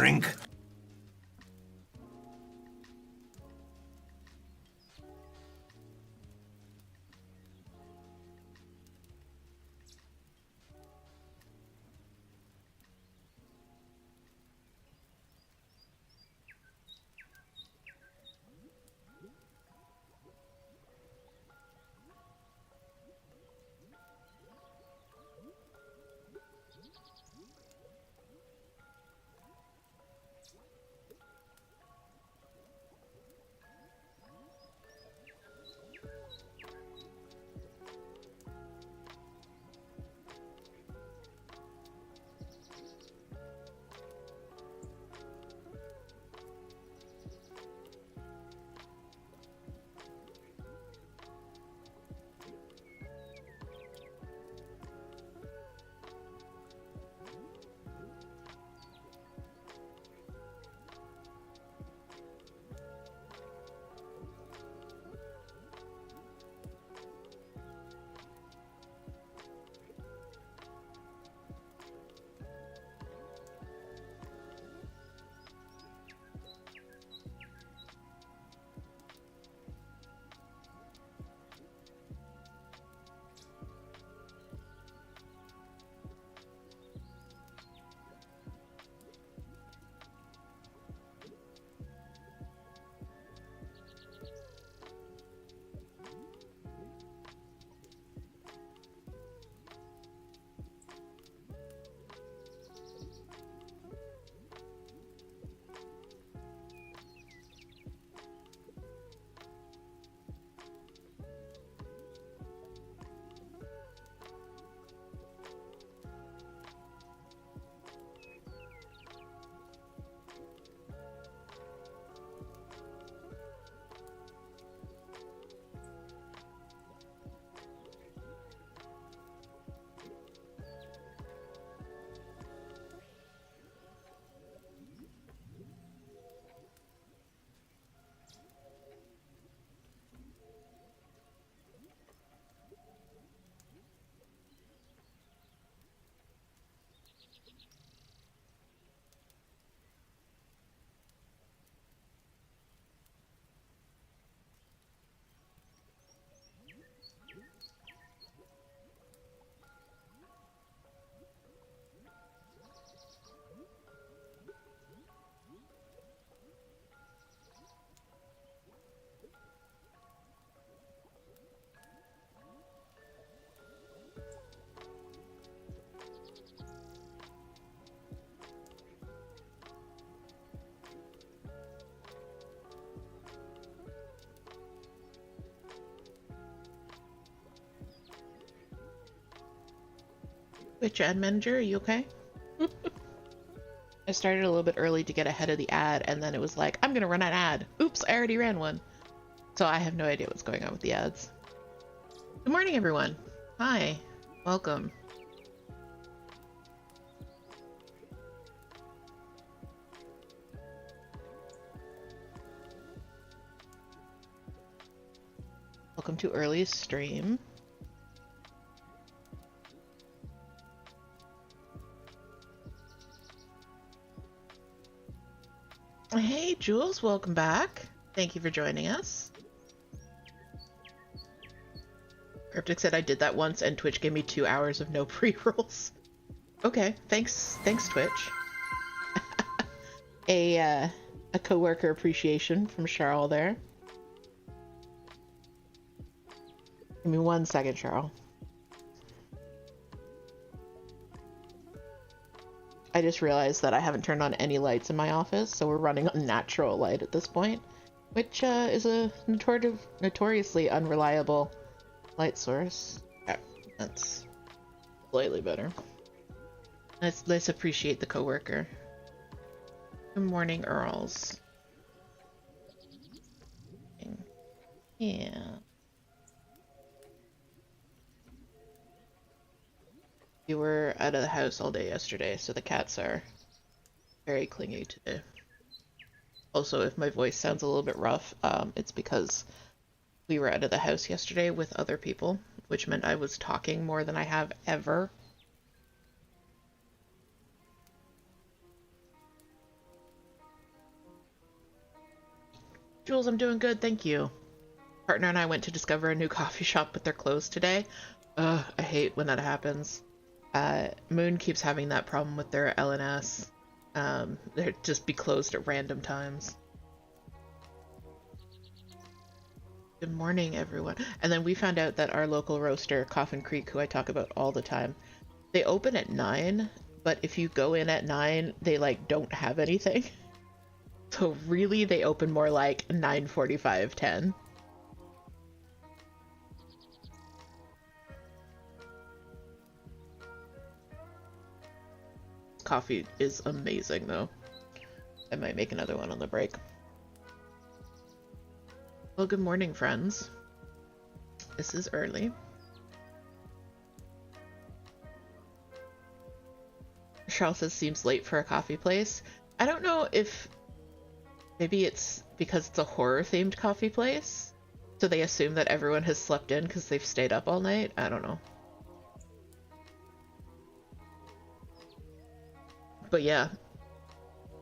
drink. Which ad manager, are you okay? I started a little bit early to get ahead of the ad, and then it was like, I'm gonna run an ad. Oops, I already ran one. So I have no idea what's going on with the ads. Good morning, everyone. Hi. Welcome. Welcome to early stream. Hey, Jules, welcome back. Thank you for joining us. Cryptic said I did that once and Twitch gave me 2 hours of no pre-rolls. Okay, thanks Twitch. A coworker appreciation from Charles there. Give me 1 second, Charles. I just realized that I haven't turned on any lights in my office, so we're running on natural light at this point, which is a notoriously unreliable light source. Yeah, that's slightly better. Let's appreciate the coworker. Good morning, Earls. Yeah. You were out of the house all day yesterday, so the cats are very clingy today. Also, if my voice sounds a little bit rough, it's because we were out of the house yesterday with other people, which meant I was talking more than I have ever. Jules, I'm doing good, thank you. Partner and I went to discover a new coffee shop, but they're closed today. Ugh, I hate when that happens. Moon keeps having that problem with their LNS. They'd just be closed at random times. Good morning, everyone. And then we found out that our local roaster, Coffin Creek, who I talk about all the time, they open at 9, but if you go in at 9, they like don't have anything. So really, they open more like 9:45, 10. Coffee is amazing, though. I might make another one on the break. Well, good morning, friends. This is early. Charles says seems late for a coffee place. I don't know if maybe it's because it's a horror-themed coffee place, so they assume that everyone has slept in because they've stayed up all night. I don't know. But yeah,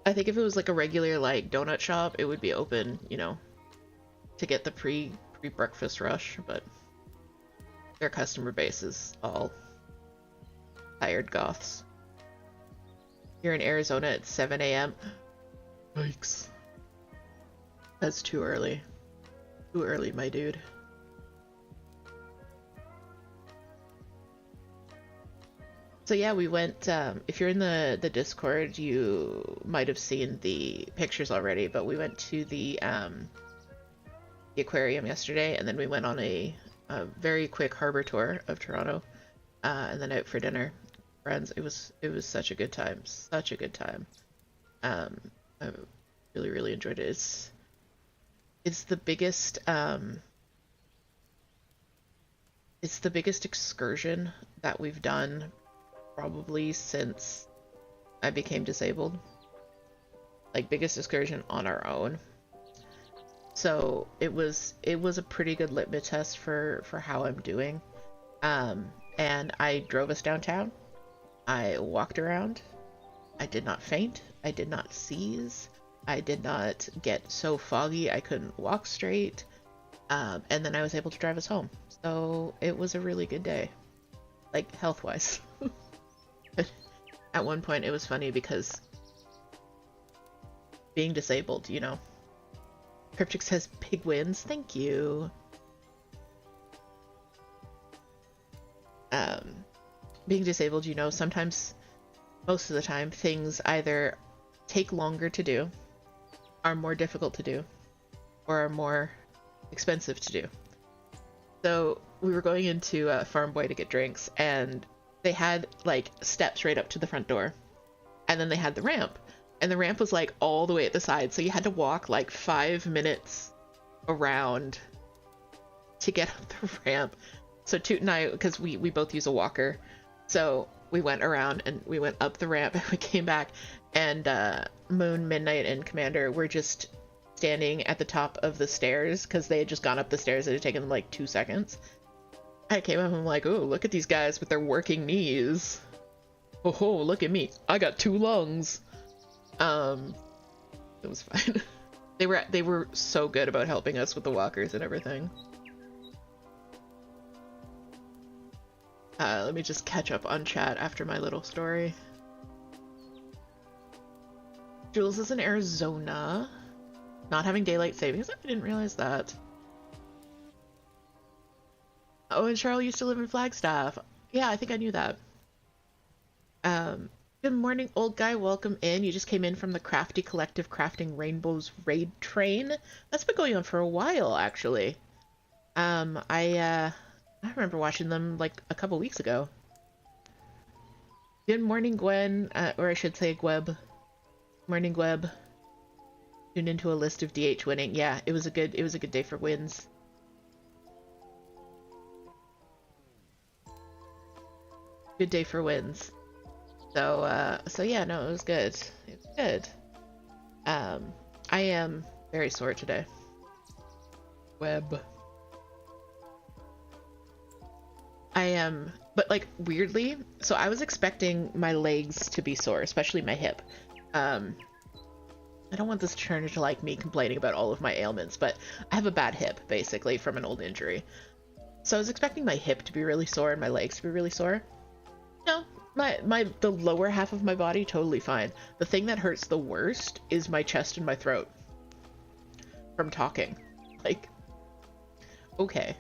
I think if it was like a regular like donut shop, it would be open, you know, to get the pre-breakfast rush, but their customer base is all tired goths. You're in Arizona at 7 a.m. Yikes. That's too early. Too early, my dude. So yeah, we went, if you're in the Discord, you might have seen the pictures already, but we went to the aquarium yesterday, and then we went on a very quick harbor tour of Toronto, and then out for dinner. Friends, it was such a good time. Such a good time. I really enjoyed it. It's the biggest excursion that we've done probably since I became disabled. Like, biggest excursion on our own. So it was a pretty good litmus test for how I'm doing. And I drove us downtown. I walked around. I did not faint. I did not seize. I did not get so foggy I couldn't walk straight. And then I was able to drive us home. So it was a really good day. Like, health-wise. At one point it was funny because being disabled, you know. Cryptic says big wins. Thank you. Being disabled, you know, sometimes, most of the time, things either take longer to do, are more difficult to do, or are more expensive to do. So we were going into Farm Boy to get drinks, and they had like steps right up to the front door, and then they had the ramp, and the ramp was like all the way at the side, so you had to walk like 5 minutes around to get up the ramp. So Toot and I, because we both use a walker, so we went around and we went up the ramp and we came back, and Moon, Midnight, and Commander were just standing at the top of the stairs because they had just gone up the stairs. It had taken them like 2 seconds. I came up and I'm like, oh, look at these guys with their working knees. Oh, look at me. I got 2 lungs. It was fine. They were so good about helping us with the walkers and everything. Let me just catch up on chat after my little story. Jules is in Arizona. Not having daylight savings. I didn't realize that. Oh, and Charles used to live in Flagstaff. Yeah, I think I knew that. Good morning, old guy. Welcome in. You just came in from the Crafty Collective Crafting Rainbows raid train. That's been going on for a while, actually. I remember watching them like a couple weeks ago. Good morning, Gwen, or I should say Gweb. Morning, Gweb. Tune into a list of DH winning. Yeah, it was a good day for wins. Good day for wins. So yeah, no, it was good. It was good. I am very sore today. Web. I am, but like weirdly, so I was expecting my legs to be sore, especially my hip. I don't want this to turn into like me complaining about all of my ailments, but I have a bad hip basically from an old injury. So I was expecting my hip to be really sore and my legs to be really sore. No, the lower half of my body totally fine. The thing that hurts the worst is my chest and my throat from talking. Like, okay.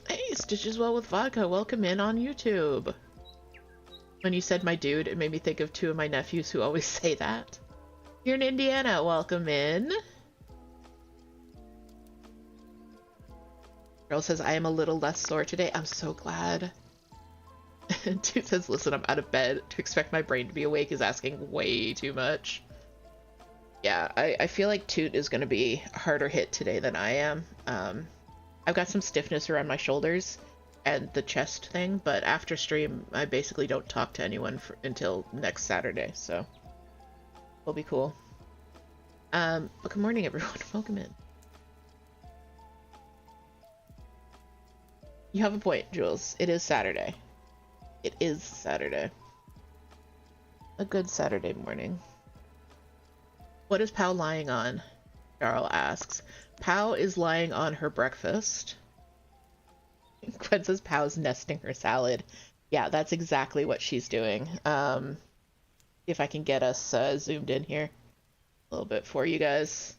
Hey, Stitches Well with Vodka, welcome in on YouTube. When you said my dude, it made me think of two of my nephews who always say that. You're in Indiana, welcome in. Girl says, I am a little less sore today. I'm so glad. Toot says, listen, I'm out of bed. To expect my brain to be awake is asking way too much. Yeah, I feel like Toot is going to be harder hit today than I am. I've got some stiffness around my shoulders and the chest thing, but after stream, I basically don't talk to anyone until next Saturday, so we'll be cool. But good morning, everyone. Welcome in. You have a point, Jules. It is Saturday. It is Saturday. A good Saturday morning. What is Pau lying on? Jarl asks. Pau is lying on her breakfast. Gwen says Pau's nesting her salad. Yeah, that's exactly what she's doing. If I can get us zoomed in here a little bit for you guys.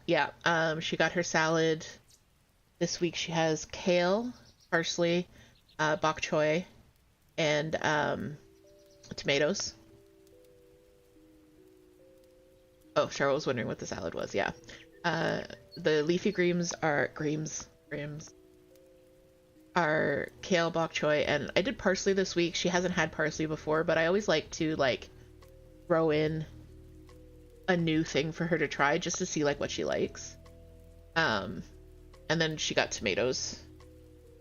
Yeah, she got her salad. This week she has kale, parsley, bok choy, and tomatoes. Oh, Cheryl was wondering what the salad was. Yeah. The leafy greens are kale, bok choy, and I did parsley this week. She hasn't had parsley before, but I always like to like throw in a new thing for her to try just to see like what she likes. And then she got tomatoes.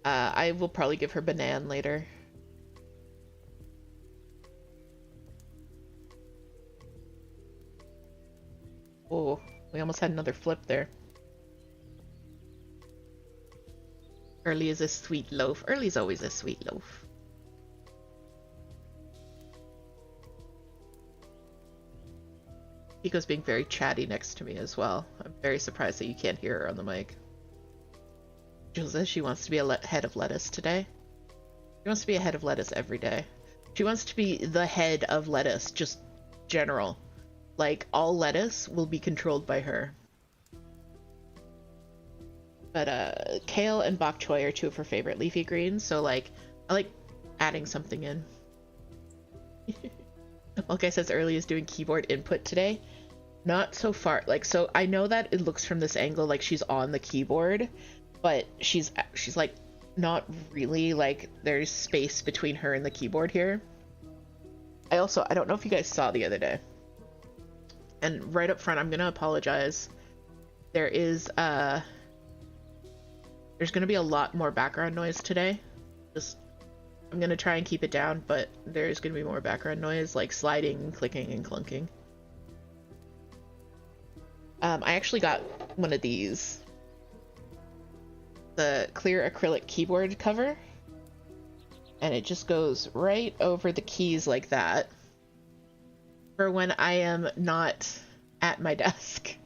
I will probably give her banana later. Oh, we almost had another flip there. Early is a sweet loaf. Early's always a sweet loaf. Pico's being very chatty next to me as well. I'm very surprised that you can't hear her on the mic. Jill says she wants to be a head of lettuce today. She wants to be a head of lettuce every day. She wants to be the head of lettuce, just general. Like, all lettuce will be controlled by her. But, kale and bok choy are two of her favorite leafy greens, so, like, I like adding something in. Like I says, Early is doing keyboard input today. Not so far. Like, so I know that it looks from this angle like she's on the keyboard, but she's like, not really. Like, there's space between her and the keyboard here. I don't know if you guys saw the other day. And right up front, I'm gonna apologize. There's gonna be a lot more background noise today. I'm gonna try and keep it down, but there's gonna be more background noise, like sliding, clicking, and clunking. I actually got one of these. The clear acrylic keyboard cover. And it just goes right over the keys like that. For when I am not at my desk.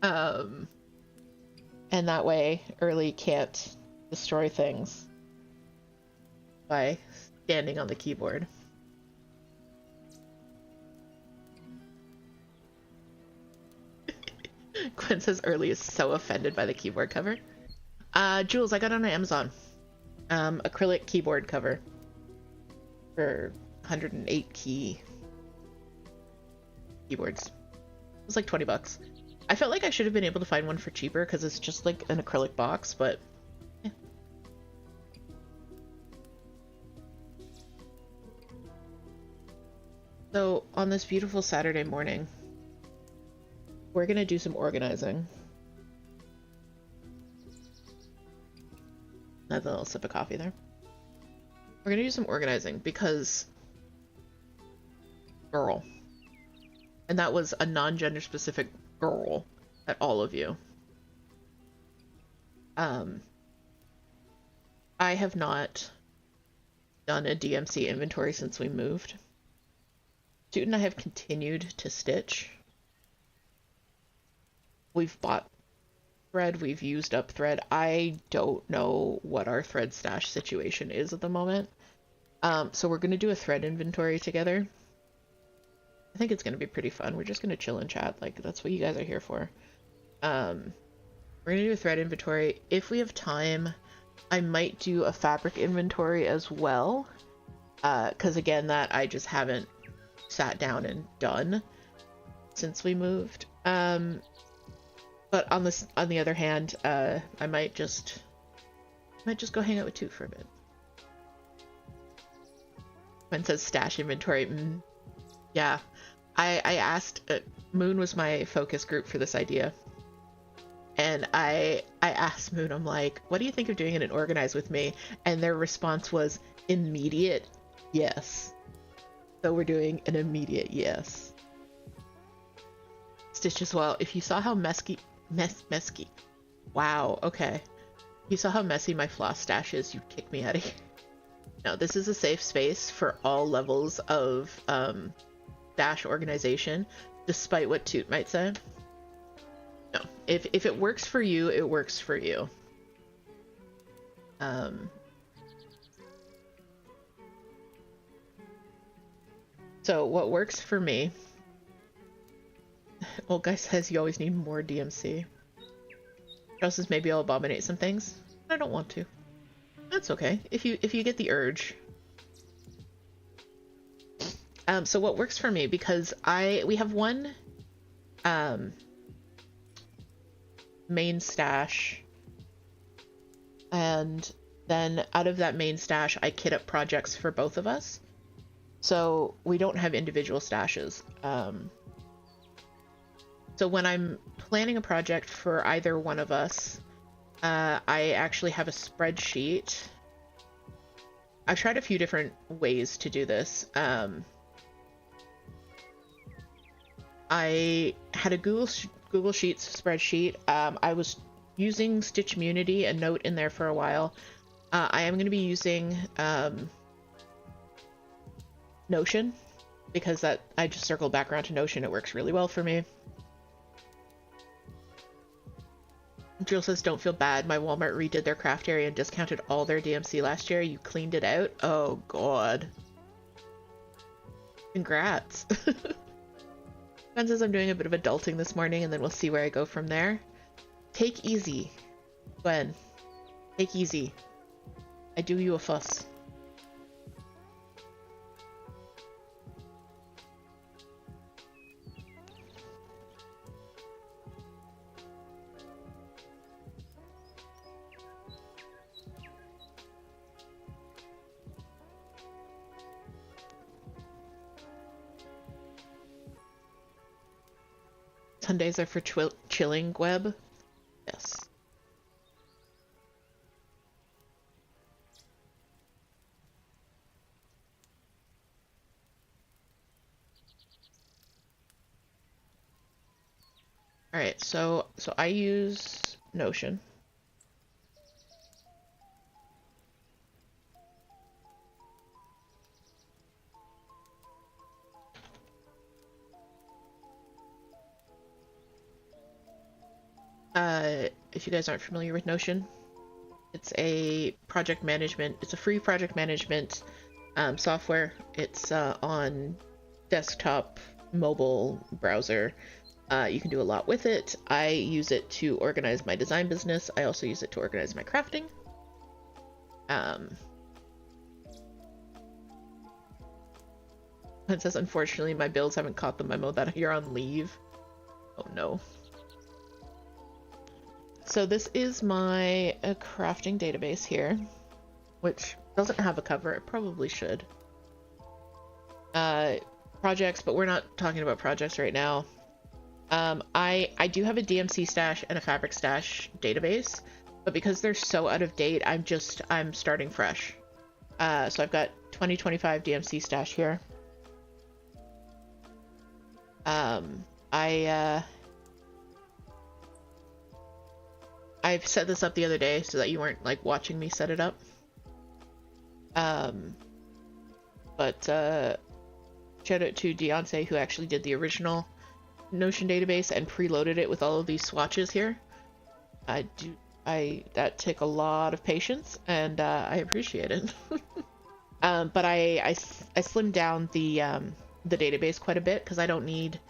And that way, Early can't destroy things by standing on the keyboard. Gwen says Early is so offended by the keyboard cover. Jules, I got it on Amazon. Acrylic keyboard cover for 108 key keyboards. It was like 20 bucks. I felt like I should have been able to find one for cheaper because it's just like an acrylic box, but yeah. So on this beautiful Saturday morning, we're gonna do some organizing. Another little sip of coffee there. We're gonna do some organizing because girl. And that was a non-gender specific girl at all of you. I have not done a DMC inventory since we moved. Toot and I have continued to stitch. We've bought thread, we've used up thread. I don't know what our thread stash situation is at the moment. So we're gonna do a thread inventory together. I think it's gonna be pretty fun. We're just gonna chill and chat, like that's what you guys are here for. We're gonna do a thread inventory. If we have time, I might do a fabric inventory as well. Because again, that I just haven't sat down and done since we moved. But on the other hand, I might just go hang out with Toot for a bit. When it says stash inventory, yeah. I asked, Moon was my focus group for this idea. And I asked Moon, I'm like, what do you think of doing an organize with me? And their response was immediate yes. So we're doing an immediate yes. Stitch as well. If you saw how messy. Wow, okay. If you saw how messy my floss stash is, you'd kick me out of here. No, this is a safe space for all levels of stash organization, despite what Toot might say. No, if it works for you, it works for you. So what works for me... Old guy says you always need more DMC. Charles says maybe I'll abominate some things. I don't want to. That's okay. If you get the urge. So what works for me, because we have one main stash, and then out of that main stash I kit up projects for both of us. So we don't have individual stashes. So when I'm planning a project for either one of us, I actually have a spreadsheet. I've tried a few different ways to do this. I had a Google Sheets spreadsheet. I was using Stitchmunity and Note in there for a while. I am going to be using Notion, because I just circled back around to Notion. It works really well for me. Jill says, don't feel bad. My Walmart redid their craft area and discounted all their DMC last year. You cleaned it out? Oh, God. Congrats. Ben says I'm doing a bit of adulting this morning, and then we'll see where I go from there. Take easy, Gwen. Take easy. I do you a fuss. Sundays are for chilling, Gweb. Yes. Alright, so I use Notion. If you guys aren't familiar with Notion, it's a project management, it's a free project management software. It's on desktop, mobile, browser. You can do a lot with it. I use it to organize my design business. I also use it to organize my crafting. It says, unfortunately, my bills haven't caught the memo that you're on leave. Oh no. So this is my crafting database here, which doesn't have a cover. It probably should. Projects, but we're not talking about projects right now. I do have a DMC stash and a fabric stash database, but because they're so out of date, I'm starting fresh. So I've got 2025 DMC stash here. I've set this up the other day so that you weren't like watching me set it up. But shout out to Deontay, who actually did the original Notion database and preloaded it with all of these swatches here. That took a lot of patience, and I appreciate it. But I slimmed down the database quite a bit because I don't need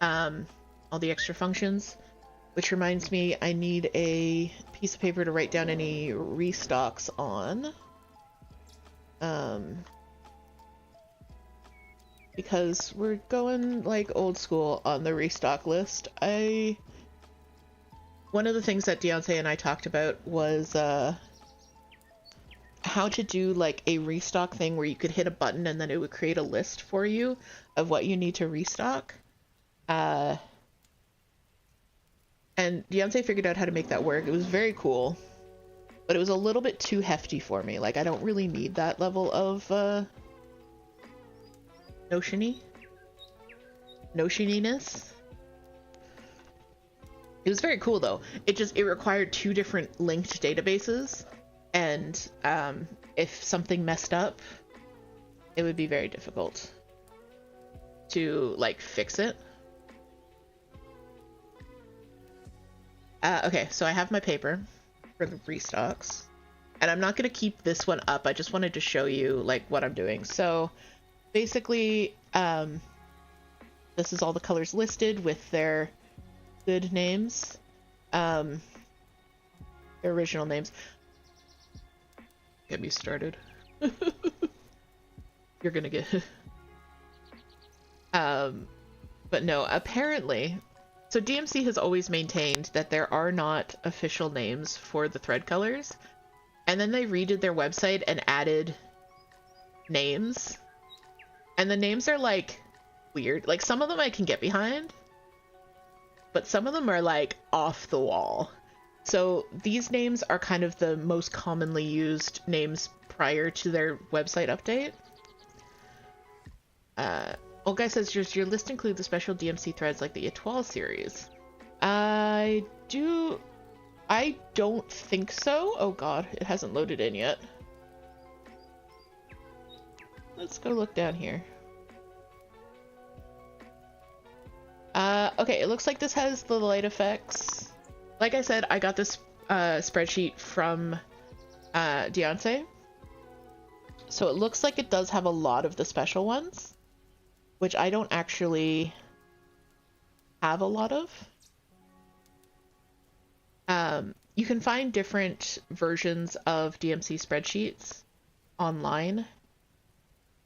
all the extra functions. Which reminds me, I need a piece of paper to write down any restocks on. Because we're going like old school on the restock list. One of the things that Deontay and I talked about was how to do like a restock thing where you could hit a button and then it would create a list for you of what you need to restock. And Deontay figured out how to make that work. It was very cool, but it was a little bit too hefty for me. Like, I don't really need that level of notioniness. It was very cool though. It required two different linked databases, and if something messed up, it would be very difficult to like fix it. Okay, so I have my paper for the restocks, and I'm not going to keep this one up. I just wanted to show you like what I'm doing. So basically, this is all the colors listed with their good names, their original names. Get me started. You're gonna get but no, apparently, so DMC has always maintained that there are not official names for the thread colors, and then they redid their website and added names, and the names are like weird. Like, some of them I can get behind, but some of them are like off the wall. So these names are kind of the most commonly used names prior to their website update. Old Guy says, does your list include the special DMC threads like the Etoile series? I don't think so. Oh god, it hasn't loaded in yet. Let's go look down here. Okay, it looks like this has the light effects. Like I said, I got this spreadsheet from Deontay. So it looks like it does have a lot of the special ones, which I don't actually have a lot of. You can find different versions of DMC spreadsheets online.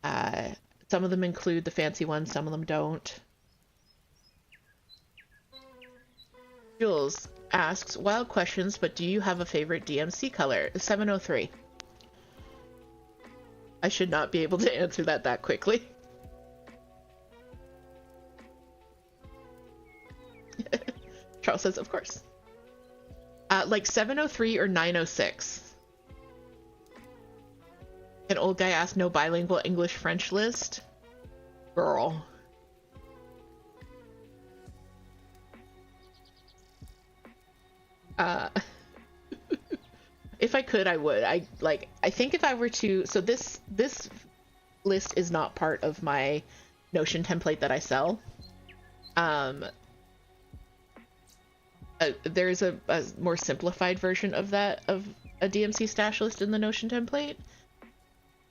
Some of them include the fancy ones, some of them don't. Jules asks, wild questions, but do you have a favorite DMC color? 703. I should not be able to answer that quickly. Charles says, of course. Like 703 or 906. An old guy asked, no bilingual English-French list? Girl. If I could, I would. I think if I were to, so this list is not part of my Notion template that I sell. There's a more simplified version of that, of a DMC stash list in the Notion template.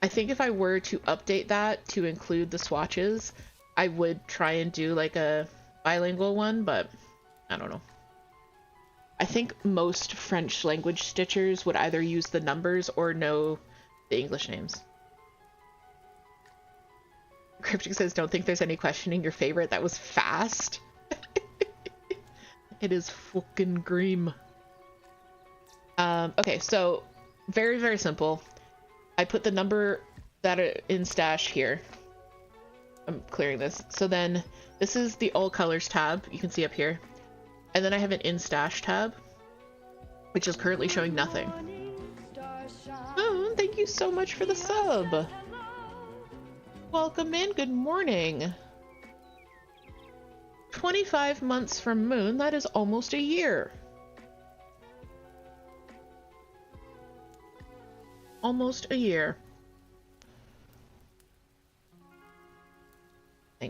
I think if I were to update that to include the swatches, I would try and do like a bilingual one, but I don't know. I think most French language stitchers would either use the numbers or know the English names. Cryptic says, don't think there's any questioning your favorite. That was fast. It is fucking Grim. Okay, so very, very simple. I put the number that are in stash here. I'm clearing this. So then this is the all colors tab. You can see up here. And then I have an in stash tab, which is currently showing nothing. Oh, thank you so much for the sub. Welcome in. Good morning. 25 months from Moon. That is almost a year. Almost a year.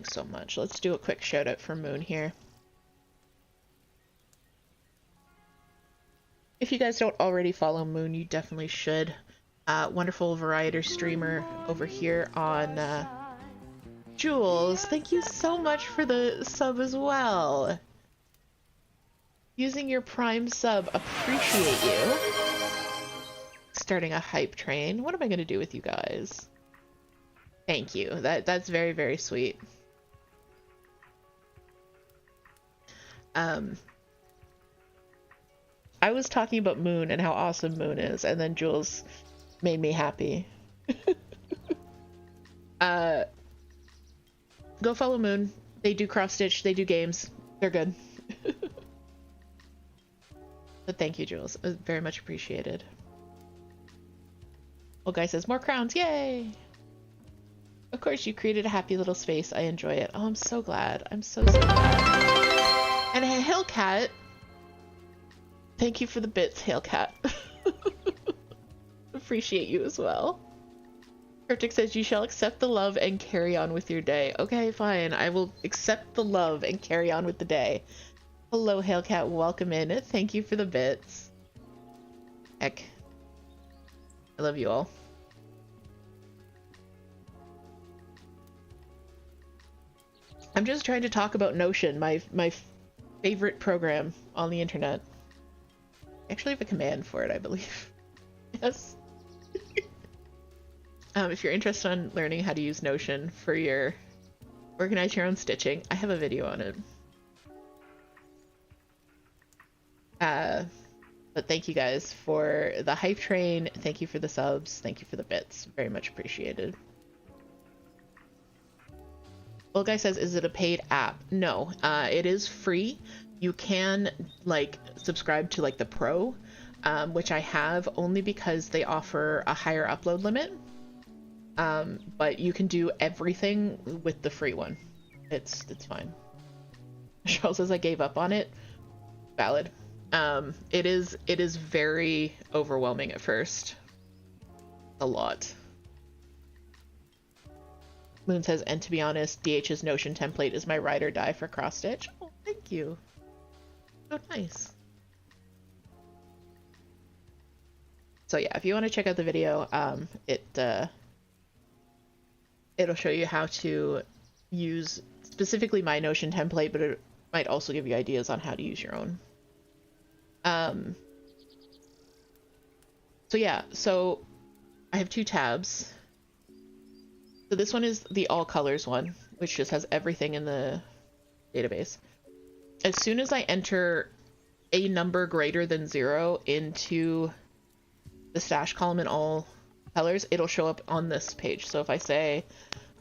Thanks so much. Let's do a quick shout out for Moon here. If you guys don't already follow Moon, you definitely should. Wonderful variety streamer over here on Jules. Thank you so much for the sub as well. Using your Prime sub, appreciate you. Starting a hype train. What am I gonna do with you guys? Thank you. That's very, very sweet. I was talking about Moon and how awesome Moon is, and then Jules made me happy. Go follow Moon. They do cross-stitch, they do games. They're good. But thank you, Jules. Very much appreciated. Well, guy says, more crowns, yay! Of course, you created a happy little space. I enjoy it. Oh, I'm so glad. I'm so glad. And Hillcat, thank you for the bits, Hillcat. Appreciate you as well. Cryptic says, you shall accept the love and carry on with your day. Okay, fine. I will accept the love and carry on with the day. Hello, Hillcat. Welcome in. Thank you for the bits. Heck. I love you all. I'm just trying to talk about Notion, my favorite program on the internet. I actually have a command for it, I believe. Yes. If you're interested in learning how to use Notion for your organize your own stitching, I have a video on it. But thank you guys for the hype train. Thank you for the subs. Thank you for the bits. Very much appreciated. Well, guy says, is it a paid app? No, it is free. You can like subscribe to like the pro, which I have only because they offer a higher upload limit. But you can do everything with the free one. It's fine. Charles says I gave up on it. Valid. It is very overwhelming at first. A lot. Moon says, and to be honest, DH's Notion template is my ride or die for cross stitch. Oh, thank you. So nice. So yeah, if you want to check out the video, it'll show you how to use specifically my Notion template, but it might also give you ideas on how to use your own. So yeah, so I have two tabs. So this one is the all colors one, which just has everything in the database. As soon as I enter a number greater than 0 into the stash column in all colors, it'll show up on this page. So if I say,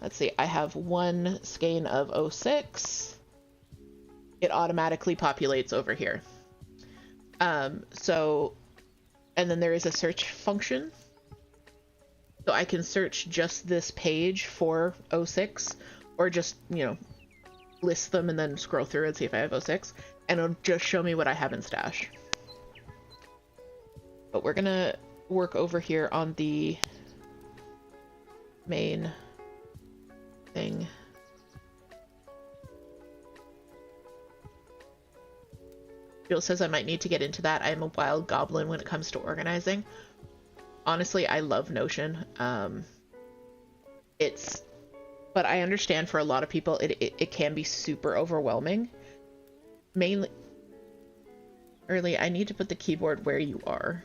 let's see, I have one skein of 06, it automatically populates over here. And then there is a search function. So I can search just this page for 06, or just, you know, list them and then scroll through and see if I have 06, and it'll just show me what I have in stash. But we're gonna work over here on the main thing. Jill says I might need to get into that. I'm a wild goblin when it comes to organizing. Honestly, I love Notion. But I understand for a lot of people it can be super overwhelming. Mainly, I need to put the keyboard where you are.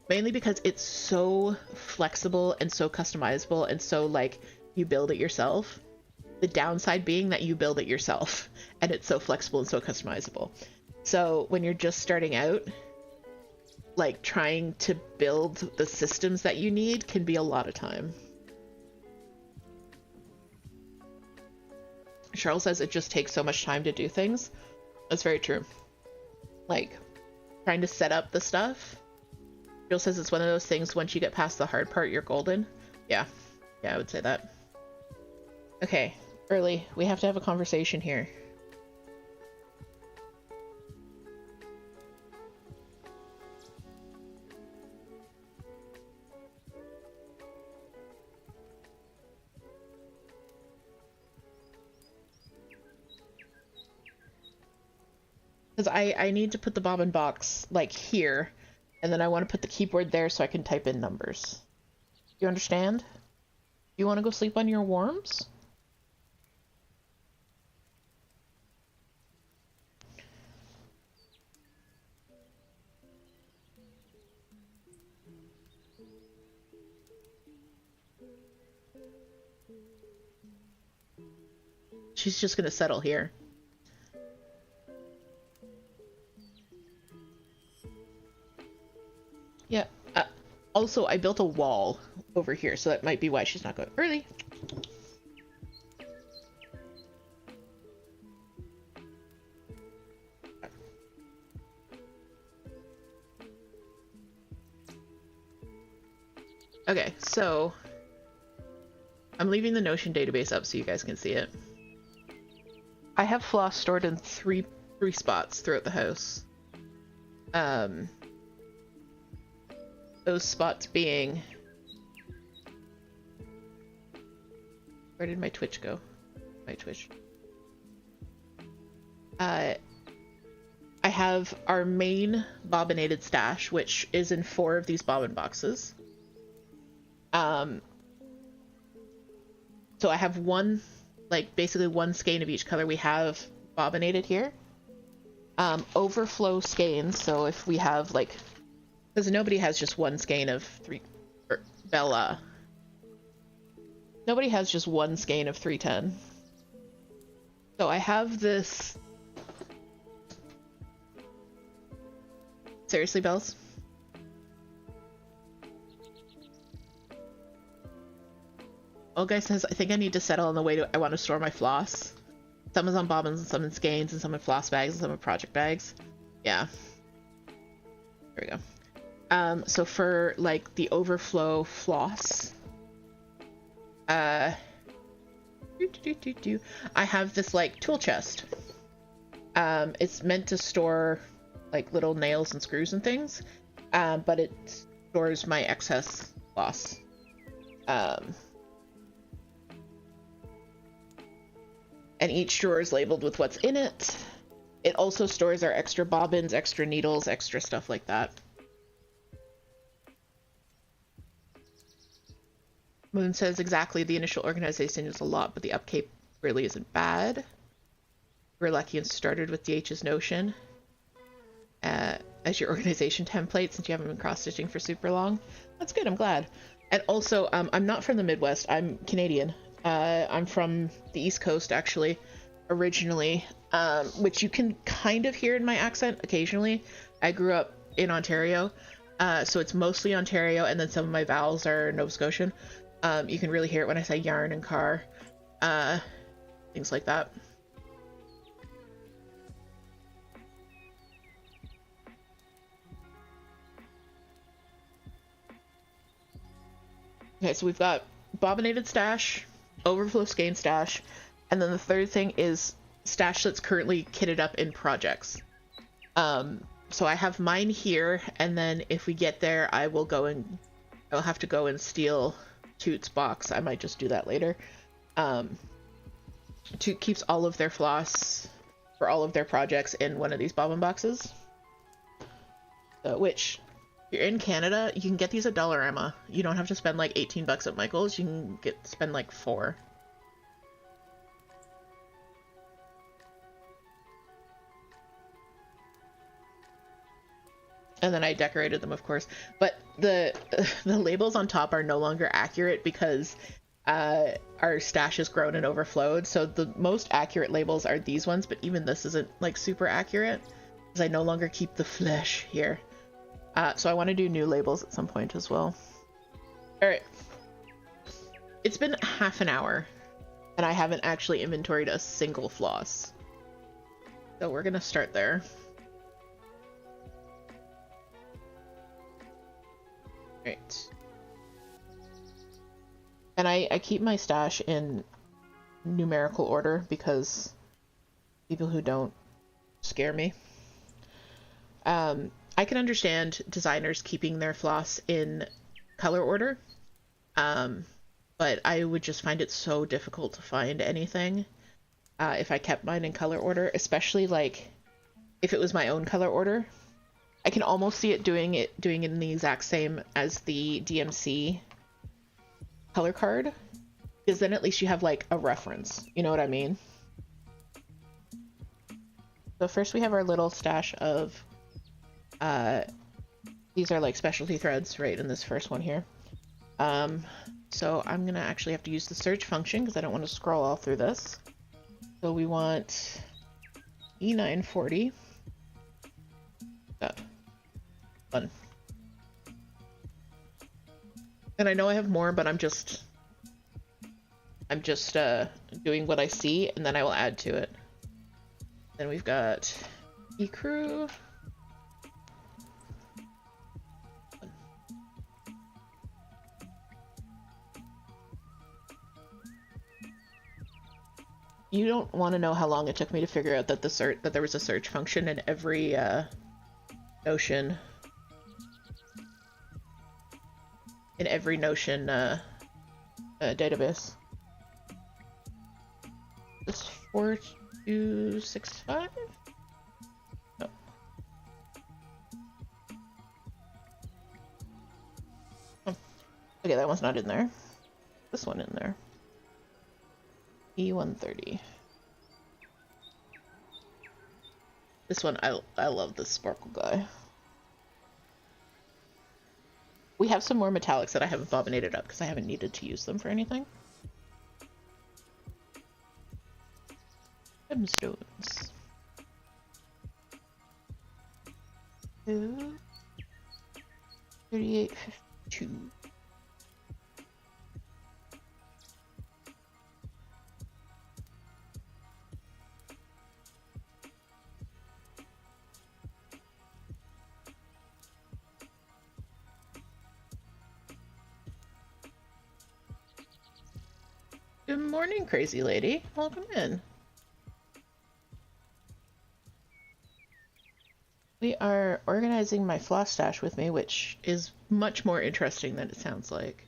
Mainly because it's so flexible and so customizable and so like you build it yourself. The downside being that you build it yourself and it's so flexible and so customizable. So when you're just starting out, like trying to build the systems that you need can be a lot of time. Charles says it just takes so much time to do things. That's very true. Like trying to set up the stuff. Jill says it's one of those things, once you get past the hard part, you're golden. Yeah, I would say that. Okay, early. We have to have a conversation here. Because I need to put the bobbin box, like, here, and then I want to put the keyboard there so I can type in numbers. You understand? You want to go sleep on your worms? She's just gonna settle here. Yeah. Also, I built a wall over here, so that might be why she's not going early. Okay, so I'm leaving the Notion database up so you guys can see it. I have floss stored in three spots throughout the house. Those spots being... Where did my Twitch go? My Twitch. I have our main bobbinated stash, which is in 4 of these bobbin boxes. So I have one, like, basically one skein of each color we have bobbinated here. Overflow skeins, so if we have, like... Because nobody has just one skein of 3... Or, Bella. Nobody has just one skein of 310. So I have this... Seriously, Bells? Olga says, I think I need to settle on the way I want to store my floss. Some is on bobbins, and some in skeins, and some in floss bags, and some in project bags. Yeah. There we go. So for, like, the overflow floss, I have this, like, tool chest. It's meant to store, like, little nails and screws and things, but it stores my excess floss. And each drawer is labeled with what's in it. It also stores our extra bobbins, extra needles, extra stuff like that. Moon says, exactly, the initial organization is a lot, but the upkeep really isn't bad. We're lucky and started with DH's Notion as your organization template since you haven't been cross-stitching for super long. That's good, I'm glad. And also, I'm not from the Midwest, I'm Canadian. I'm from the East Coast, actually, originally, which you can kind of hear in my accent occasionally. I grew up in Ontario, so it's mostly Ontario, and then some of my vowels are Nova Scotian. You can really hear it when I say yarn and car, things like that. Okay, so we've got bobbinated stash, overflow skein stash, and then the third thing is stash that's currently kitted up in projects. So I have mine here, and then if we get there, I'll have to go and steal Toot's box. I might just do that later. Toot keeps all of their floss for all of their projects in one of these bobbin boxes. Which, if you're in Canada, you can get these at Dollarama. You don't have to spend like 18 bucks at Michael's. You can spend like 4. And then I decorated them, of course. But the labels on top are no longer accurate because our stash has grown and overflowed. So the most accurate labels are these ones, but even this isn't like super accurate because I no longer keep the flesh here. So I want to do new labels at some point as well. All right. It's been half an hour and I haven't actually inventoried a single floss. So we're going to start there. Right. And I keep my stash in numerical order because people who don't scare me. I can understand designers keeping their floss in color order, but I would just find it so difficult to find anything if I kept mine in color order, especially like if it was my own color order. I can almost see it doing it in the exact same as the DMC color card, because then at least you have like a reference, you know what I mean? So first we have our little stash of these are like specialty threads right in this first one here. So I'm gonna actually have to use the search function because I don't want to scroll all through this. So we want E940. Fun. And I know I have more, but I'm just doing what I see, and then I will add to it. Then we've got eCrew. You don't want to know how long it took me to figure out that that there was a search function in every Notion. In every Notion database. This 4265? No. Oh. Okay, that one's not in there. This one in there. E130. This one, I love this sparkle guy. We have some more metallics that I haven't bobbinated up because I haven't needed to use them for anything. Gemstones. 3852. Good morning, crazy lady. Welcome in. We are organizing my floss stash with me, which is much more interesting than it sounds like.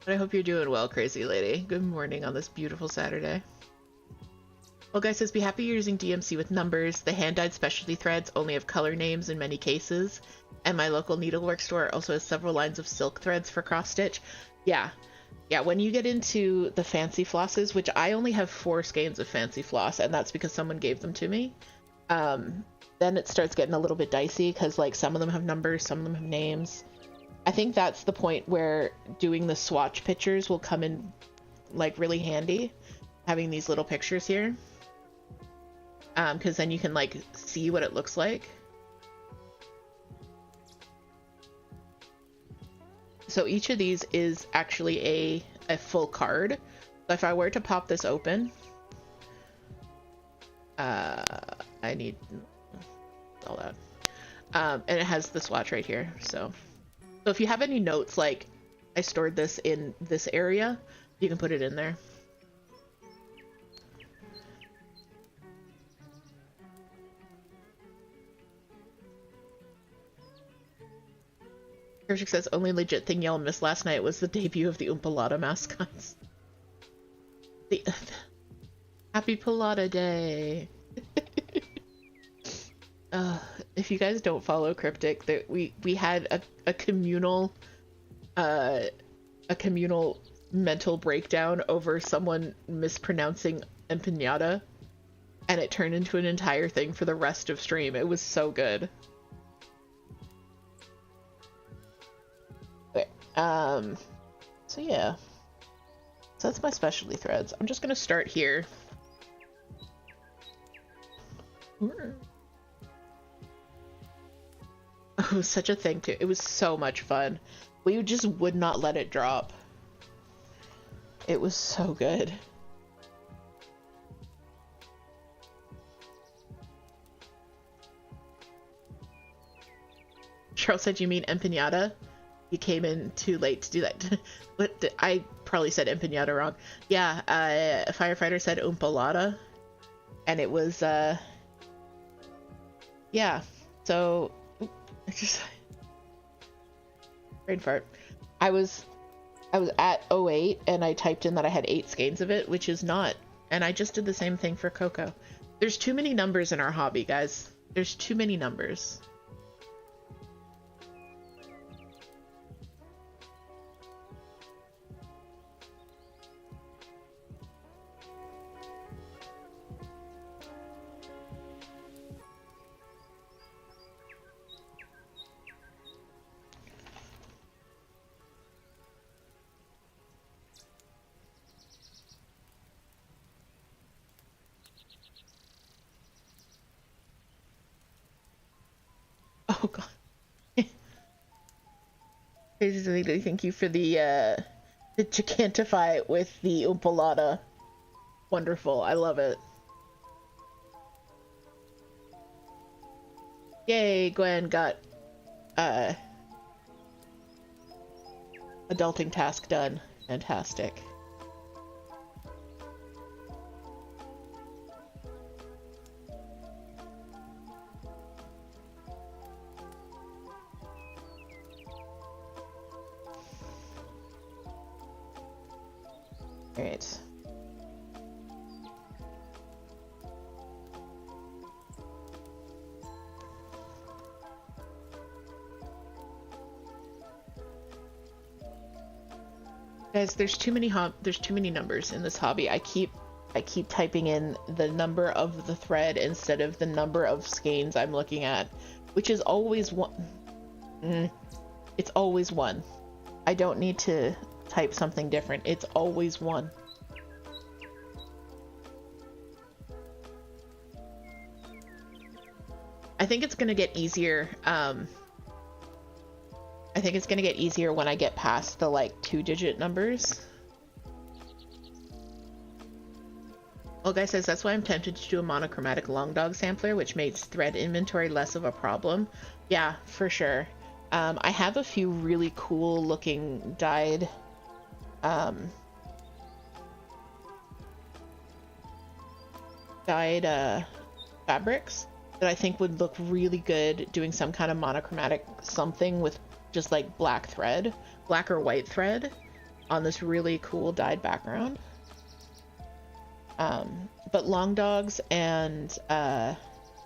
I hope you're doing well, crazy lady. Good morning on this beautiful Saturday. Well, guys says, be happy you're using DMC with numbers. The hand-dyed specialty threads only have color names in many cases. And my local needlework store also has several lines of silk threads for cross-stitch. Yeah, when you get into the fancy flosses, which I only have 4 skeins of fancy floss, and that's because someone gave them to me, then it starts getting a little bit dicey, because like some of them have numbers, some of them have names. I think that's the point where doing the swatch pictures will come in like really handy, having these little pictures here, because then you can like see what it looks like. So each of these is actually a full card. So if I were to pop this open, I need all that, and it has the swatch right here. So if you have any notes, like I stored this in this area, you can put it in there. Kershik says, only legit thing y'all missed last night was the debut of the Oompa Lotta mascots. Happy Pilata Day! If you guys don't follow Cryptic, that we had a communal mental breakdown over someone mispronouncing empanada, and it turned into an entire thing for the rest of stream. It was so good. Okay, so yeah. So that's my specialty threads. I'm just gonna start here. Oh, it was such a thing too. It was so much fun. We just would not let it drop. It was so good. Charles said, you mean empanada? You came in too late to do that. What? I probably said empanada wrong. Yeah, a firefighter said Oompa Lotta. And it was, yeah. So, I just brain fart. I was at 08 and I typed in that I had 8 skeins of it, which is not. And I just did the same thing for cocoa. There's too many numbers in our hobby, guys. There's too many numbers. Oh god. Thank you for the gigantify with the Umpalata. Wonderful. I love it. Yay, Gwen got adulting task done. Fantastic. Alright. Guys, there's too many numbers in this hobby. I keep typing in the number of the thread instead of the number of skeins I'm looking at, which is always one. It's always one. I don't need to type something different. It's always one. I think it's gonna get easier. I think it's gonna get easier when I get past the like 2-digit numbers. Well, guy says that's why I'm tempted to do a monochromatic long dog sampler, which makes thread inventory less of a problem. Yeah, for sure. I have a few really cool looking dyed fabrics that I think would look really good doing some kind of monochromatic something with just like black thread, black or white thread on this really cool dyed background. But long dogs and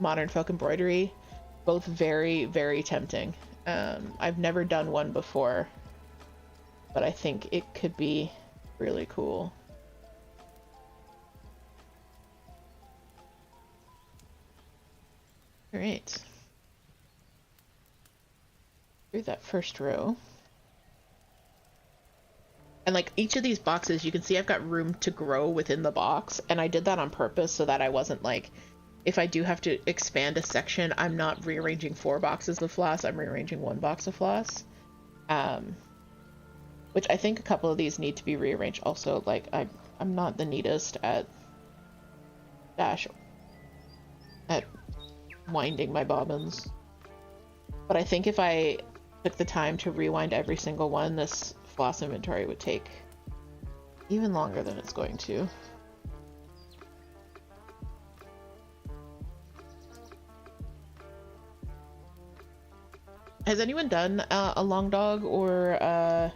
modern folk embroidery, both very, very tempting. I've never done one before, but I think it could be really cool. All right. Through that first row. And like each of these boxes, you can see I've got room to grow within the box, and I did that on purpose so that I wasn't like, if I do have to expand a section, I'm not rearranging 4 boxes of floss, I'm rearranging 1 box of floss. Which I think a couple of these need to be rearranged also. Like I'm not the neatest at winding my bobbins. But I think if I took the time to rewind every single one, this floss inventory would take even longer than it's going to. Has anyone done a long dog or a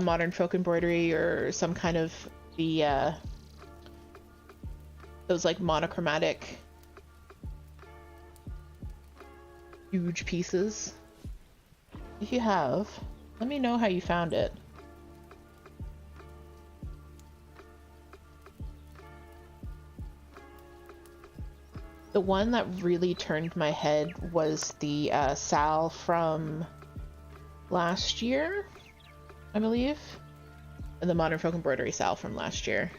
modern folk embroidery or some kind of the those like monochromatic huge pieces? If you have, let me know how you found it. The one that really turned my head was the Sal from last year, I believe. And the Modern Folk Embroidery Sal from last year.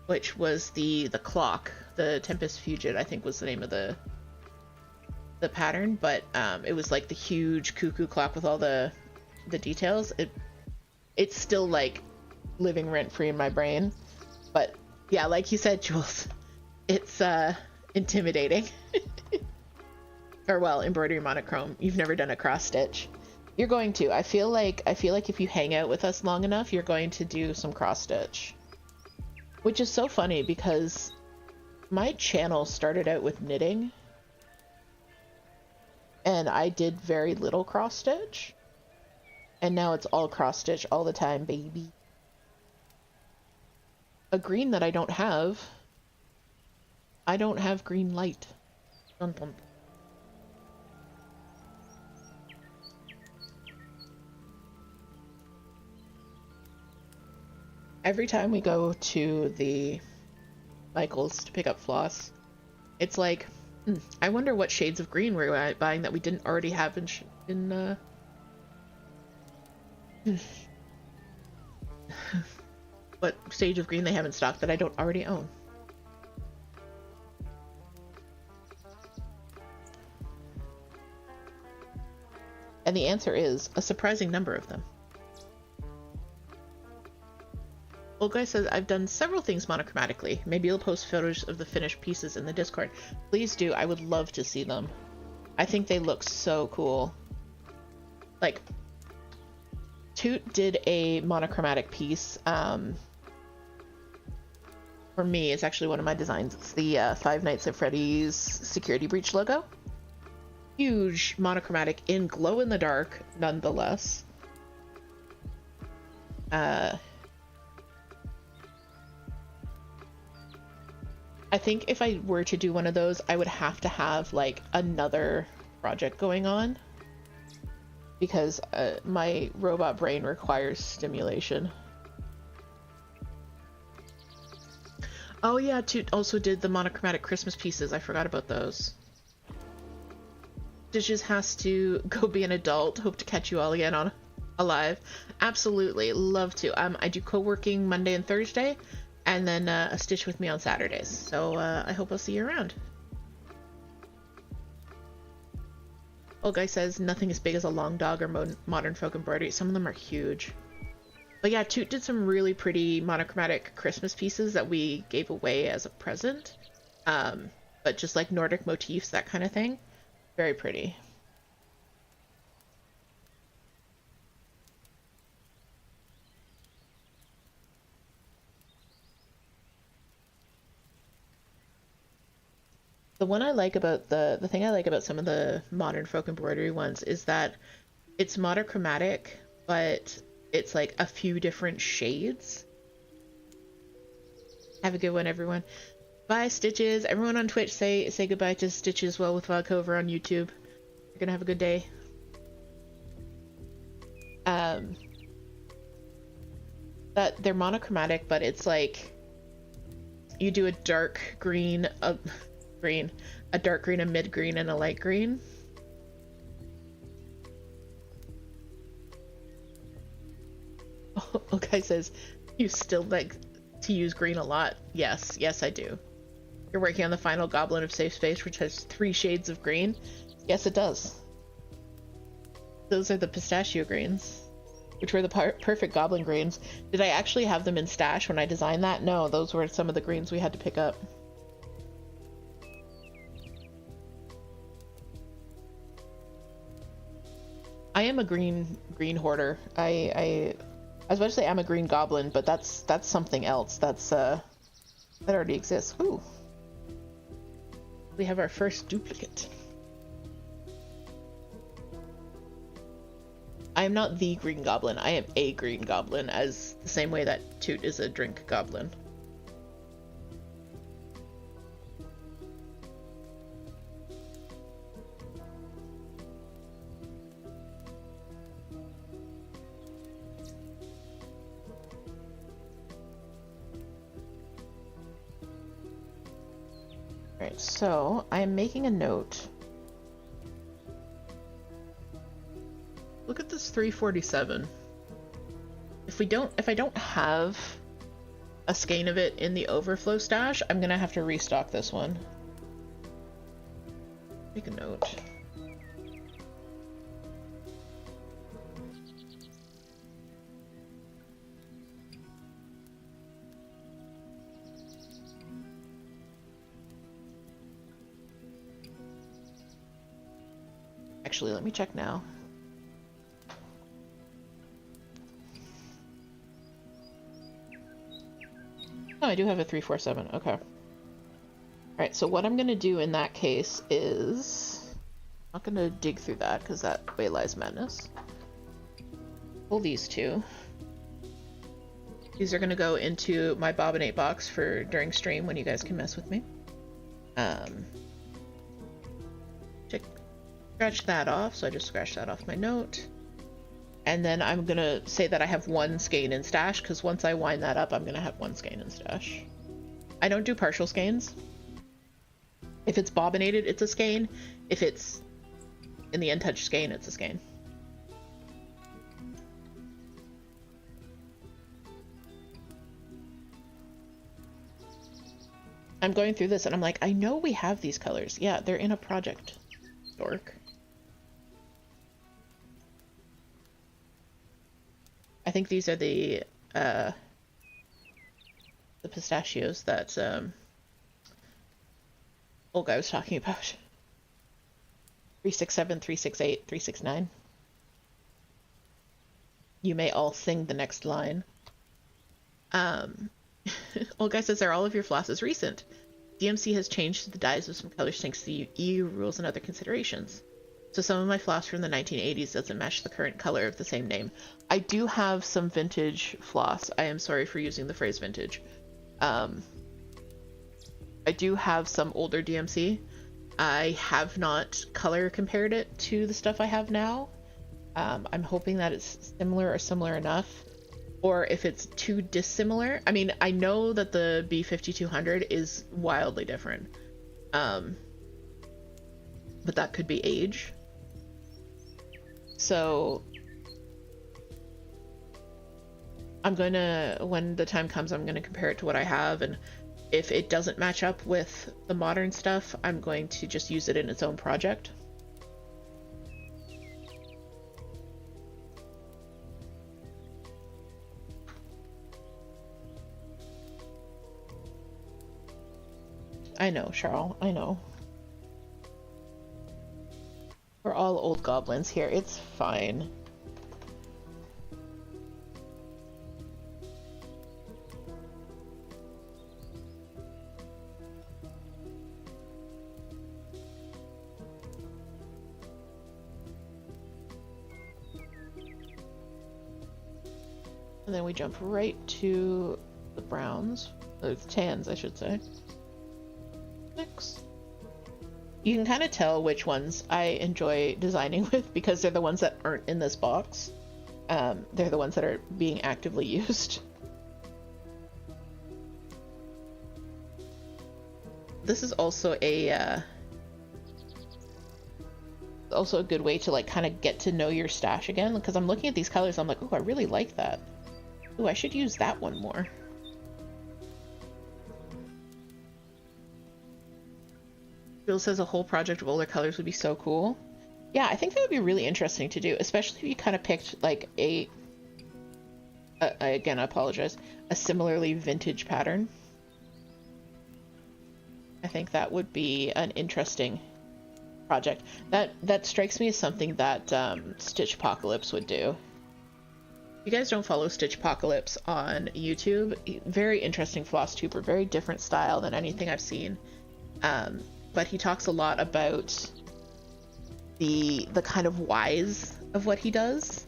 Which was the clock. The Tempest Fugit, I think, was the name of the pattern. But it was like the huge cuckoo clock with all the details. It's still like living rent-free in my brain. But yeah, like you said, Jules, it's intimidating. Or well, embroidery monochrome. You've never done a cross stitch. You're going to. I feel like if you hang out with us long enough, you're going to do some cross stitch. Which is so funny because my channel started out with knitting. and I did very little cross stitch, and now it's all cross stitch all the time, baby. A green that I don't have. I don't have green light. Dun, dun. Every time we go to the Michael's to pick up floss, it's like, I wonder what shades of green we're buying that we didn't already have in what stage of green they have in stock that I don't already own. And the answer is a surprising number of them. Old Guy says, I've done several things monochromatically. Maybe you'll post photos of the finished pieces in the Discord. Please do. I would love to see them. I think they look so cool. Like, Toot did a monochromatic piece. For me, it's actually one of my designs. It's the Five Nights at Freddy's security breach logo. Huge monochromatic in glow-in-the-dark, nonetheless. I think if I were to do one of those, I would have to have, like, another project going on. Because my robot brain requires stimulation. Oh yeah, Toot also did the monochromatic Christmas pieces. I forgot about those. Stitches has to go be an adult. Hope to catch you all again on alive. Absolutely, love to. I do co-working Monday and Thursday. And then a Stitch with me on Saturdays. So I hope I'll see you around. Old Guy says, nothing as big as a long dog or modern folk embroidery. Some of them are huge. But yeah, Toot did some really pretty monochromatic Christmas pieces that we gave away as a present. But just like Nordic motifs, that kind of thing. Very pretty. The one I like about the thing I like about some of the modern folk embroidery ones is that it's monochromatic, but it's like a few different shades. Have a good one, everyone. Bye, Stitches. Everyone on Twitch, say goodbye to Stitches Well with Vodka over on YouTube. You're gonna have a good day. That they're monochromatic, but it's like you do a dark green, a dark green, a mid green, and a light green. Oh, guy says, you still like to use green a lot. Yes, I do. You're working on the final Goblin of Safe Space, which has 3 shades of green. Yes, it does. Those are the pistachio greens, which were the perfect goblin greens. Did I actually have them in stash when I designed that? No, those were some of the greens we had to pick up. I am a green hoarder. I was about to say I'm a green goblin, but that's something else. That's that already exists. Ooh. We have our first duplicate. I am not the green goblin. I am a green goblin, as the same way that Toot is a drink goblin. Alright, so I am making a note. Look at this 347. If I don't have a skein of it in the overflow stash, I'm gonna have to restock this one. Make a note. Actually, let me check now. Oh, I do have a 347. Okay. Alright, so what I'm gonna do in that case is Not gonna dig through that because that way lies madness. Pull these two. These are gonna go into my bobbinate box for during stream when you guys can mess with me. Scratch that off, so I just scratched that off my note. And then I'm gonna say that I have one skein in stash, because once I wind that up, I'm gonna have one skein in stash. I don't do partial skeins. If it's bobbinated, it's a skein. If it's in the untouched skein, it's a skein. I'm going through this and I'm like, I know we have these colors. Yeah, they're in a project. Dork. I think these are the pistachios that old guy was talking about. 367, 368, 369. You may all sing the next line. Old guy says, are all of your flosses recent? DMC has changed the dyes of some colors thanks to EU rules and other considerations. So some of my floss from the 1980s doesn't match the current color of the same name. I do have some vintage floss. I am sorry for using the phrase vintage. I do have some older DMC. I have not color compared it to the stuff I have now. I'm hoping that it's similar or similar enough. Or if it's too dissimilar. I mean, I know that the B5200 is wildly different. But that could be age. So I'm gonna, when the time comes, I'm gonna compare it to what I have, and if it doesn't match up with the modern stuff, I'm going to just use it in its own project. I know, Charles, I know. We're all old goblins here, it's fine. And then we jump right to the browns, the tans, I should say. Next. You can kind of tell which ones I enjoy designing with because they're the ones that aren't in this box. They're the ones that are being actively used. This is also a good way to like kind of get to know your stash again, because I'm looking at these colors, I'm like, oh, I really like that. Oh, I should use that one more. Bill says a whole project of older colors would be so cool. Yeah, I think that would be really interesting to do, especially if you kind of picked like again, I apologize, a similarly vintage pattern. I think that would be an interesting project. That strikes me as something that Stitchpocalypse would do. If you guys don't follow Stitchpocalypse on YouTube, very interesting floss tuber, very different style than anything I've seen. But he talks a lot about the kind of whys of what he does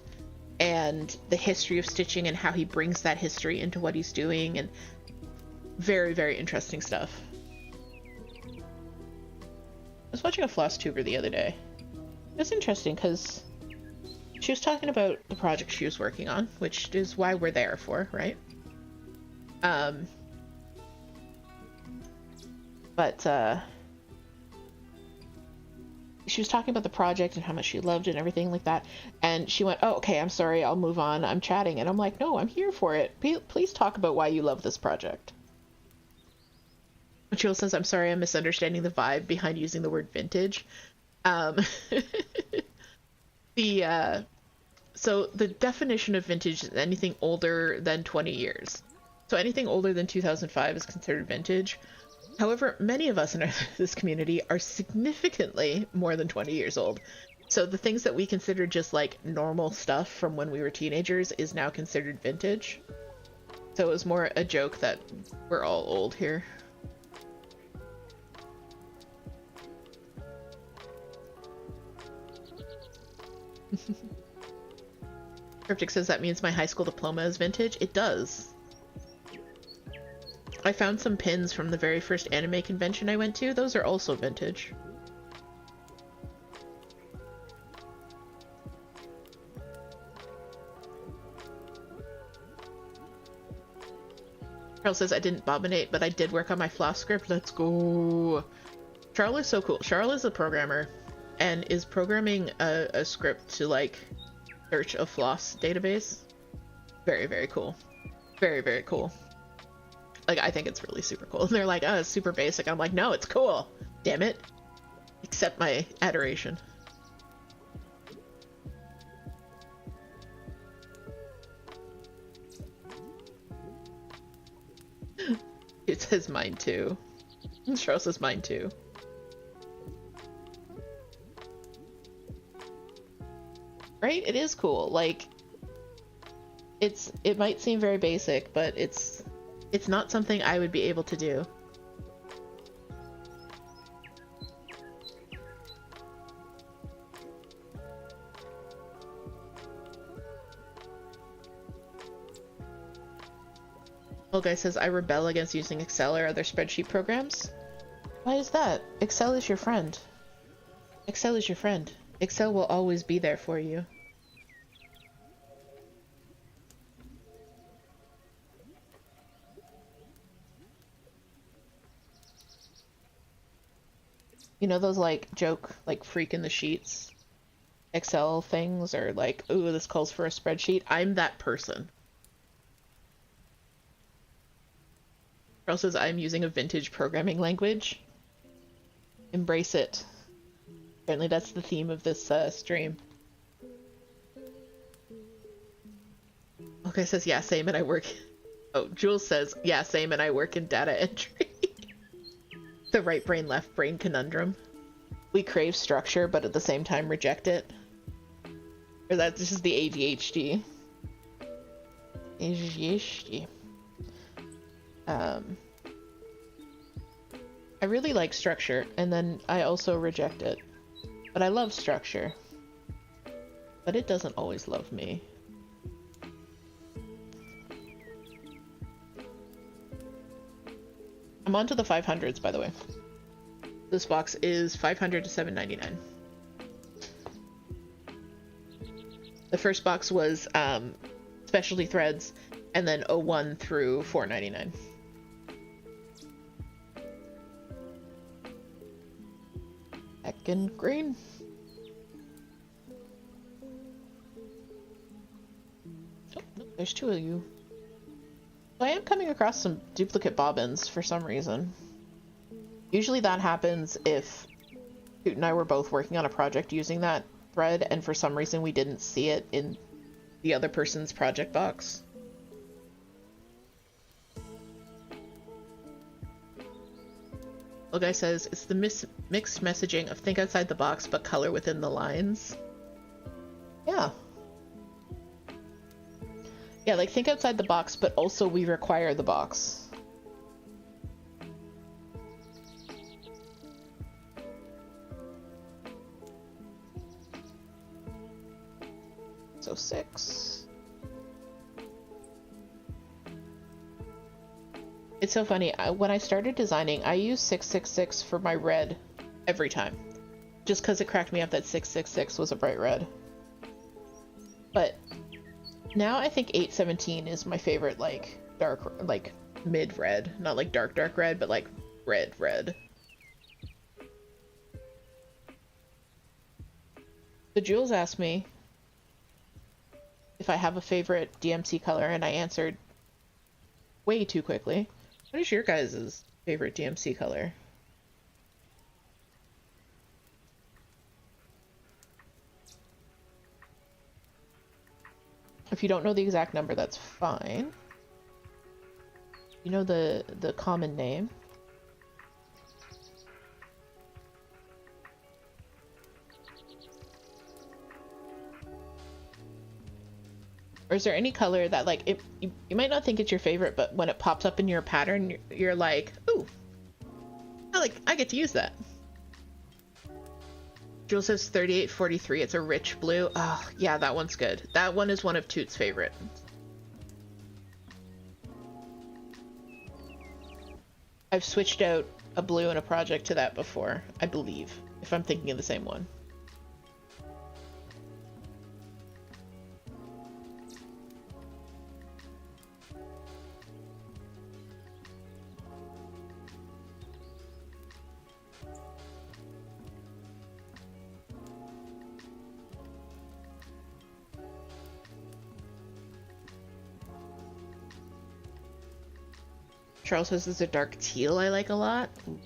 and the history of stitching and how he brings that history into what he's doing, and very, very interesting stuff. I was watching a floss tuber the other day. It was interesting because she was talking about the project she was working on, which is why we're there for, right? She was talking about the project and how much she loved it and everything like that, and she went, oh, okay, I'm sorry, I'll move on, I'm chatting. And I'm like, no, I'm here for it. Please talk about why you love this project. Jill says, I'm sorry, I'm misunderstanding the vibe behind using the word vintage. So the definition of vintage is anything older than 20 years. So anything older than 2005 is considered vintage. However, many of us in this community are significantly more than 20 years old. So the things that we consider just like normal stuff from when we were teenagers is now considered vintage. So it was more a joke that we're all old here. Cryptic says that means my high school diploma is vintage. It does. I found some pins from the very first anime convention I went to. Those are also vintage. Charles says I didn't bombinate, but I did work on my floss script. Let's go. Charles is so cool. Charles is a programmer and is programming a script to like search a floss database. Very, very cool. Very, very cool. Like, I think it's really super cool. And they're like, oh, it's super basic. I'm like, no, it's cool. Damn it. Accept my adoration. It says mine too. Charles says mine too. Right? It is cool. Like, it might seem very basic, but it's not something I would be able to do. Well, guy says I rebel against using Excel or other spreadsheet programs. Why is that? Excel is your friend. Excel is your friend. Excel will always be there for you. You know those like joke, like freak in the sheets Excel things, or like, ooh, this calls for a spreadsheet? I'm that person. Carl says I'm using a vintage programming language. Embrace it. Apparently that's the theme of this stream. Okay, says yeah, same, and I work... Oh, Jules says, yeah, same, and I work in data entry. The right brain, left brain conundrum. We crave structure, but at the same time reject it. Or that this is the ADHD. ADHD. I really like structure, and then I also reject it. But I love structure. But it doesn't always love me. I'm on to the 500s, by the way. This box is 500 to 799. The first box was specialty threads, and then 01 through 499. Heckin' green. Oh, no, there's two of you. I am coming across some duplicate bobbins for some reason. Usually that happens if Toot and I were both working on a project using that thread, and for some reason we didn't see it in the other person's project box. Little guy says, it's the mixed messaging of think outside the box but color within the lines. Yeah. Yeah, like think outside the box, but also we require the box. So 6. It's so funny. When I started designing, I used 666 for my red every time. Just because it cracked me up that 666 was a bright red. But now I think 817 is my favorite, like, dark, like, mid-red. Not like dark red, but like red. So Jules asked me if I have a favorite DMC color, and I answered way too quickly. What is your guys' favorite DMC color? If you don't know the exact number, that's fine. You know the common name. Or is there any color that, like, you might not think it's your favorite, but when it pops up in your pattern, you're like, ooh, I get to use that. Jules says 3843. It's a rich blue. Oh, yeah, that one's good. That one is one of Toot's favorite. I've switched out a blue in a project to that before, I believe, if I'm thinking of the same one. Charles says there's a dark teal I like a lot. Ooh,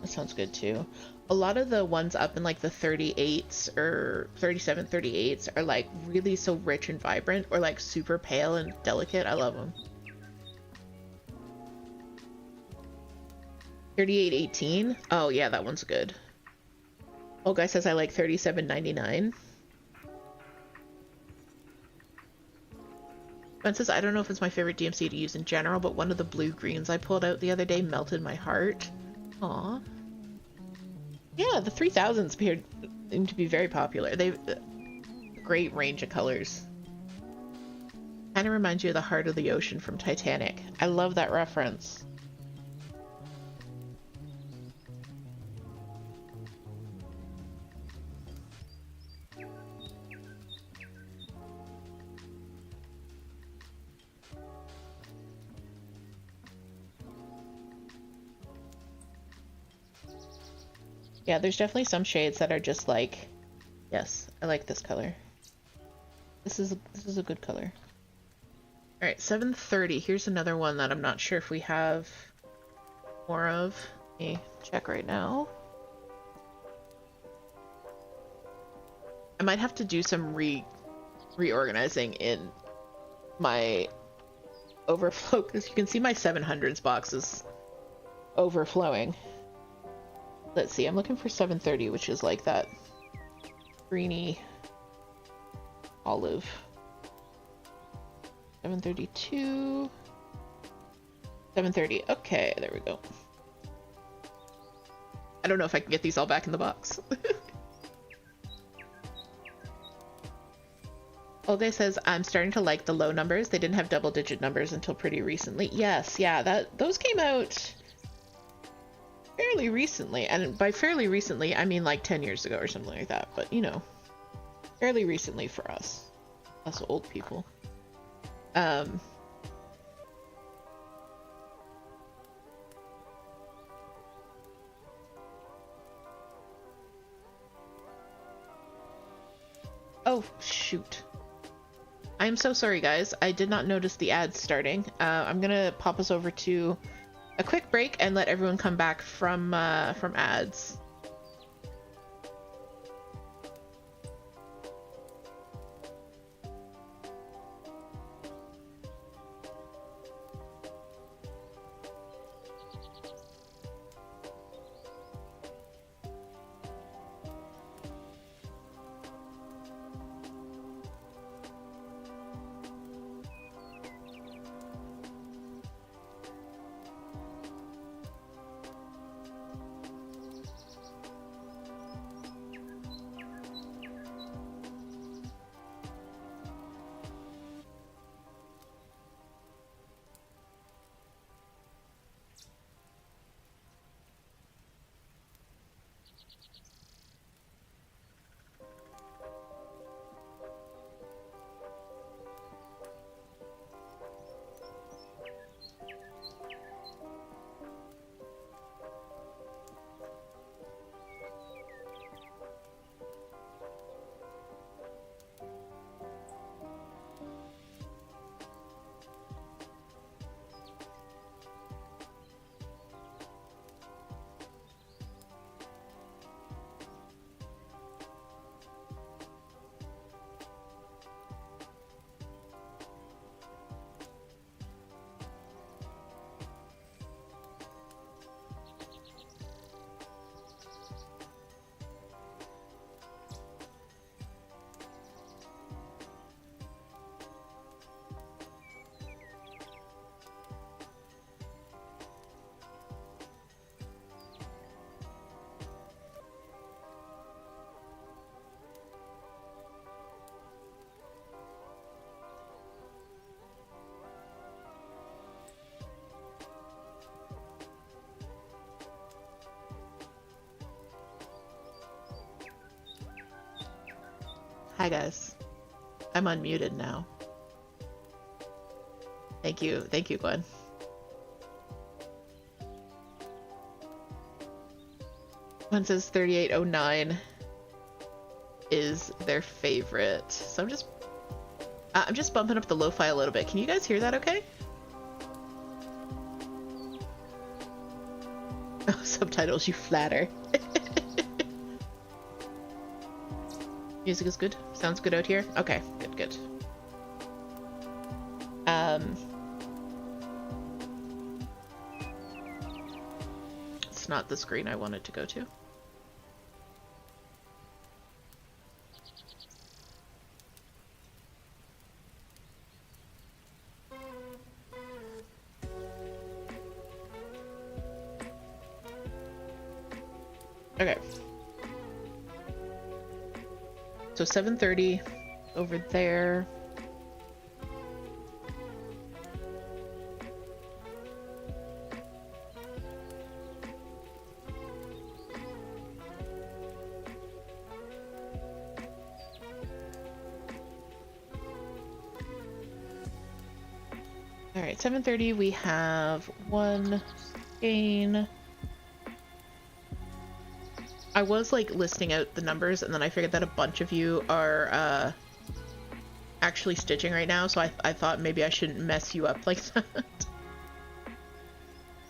that sounds good too. A lot of the ones up in like the 38s or 37, 38s are like really so rich and vibrant, or like super pale and delicate. I love them. 3818. Oh yeah, that one's good. Oh, guy says I like 3799. Ben says, I don't know if it's my favorite DMC to use in general, but one of the blue greens I pulled out the other day melted my heart. Aw. Yeah, the 3000s seem to be very popular. They've great range of colors. Kind of reminds you of the heart of the ocean from Titanic. I love that reference. Yeah, there's definitely some shades that are just like, yes, I like this color. This is a good color. All right, 730. Here's another one that I'm not sure if we have more of. Let me check right now. I might have to do some reorganizing in my overflow, because you can see my 700s box is overflowing. Let's see, I'm looking for 730, which is like that greeny olive. 732. 730. Okay, there we go. I don't know if I can get these all back in the box. Olga says, I'm starting to like the low numbers. They didn't have double-digit numbers until pretty recently. Yes, yeah, those came out fairly recently, and by fairly recently I mean like 10 years ago or something like that, but you know, fairly recently for us old people. Oh shoot, I'm so sorry guys, I did not notice the ads starting. I'm gonna pop us over to a quick break and let everyone come back from ads. Hi guys. I'm unmuted now. Thank you, Gwen. One says 3809 is their favorite. So I'm just bumping up the lo-fi a little bit. Can you guys hear that okay? Oh, subtitles, you flatter. Music is good? Sounds good out here? Okay, good. It's not the screen I wanted to go to. Okay. So 7:30 over there. All right, 7:30 we have one gain. I was like listing out the numbers and then I figured that a bunch of you are actually stitching right now, so I thought maybe I shouldn't mess you up like that.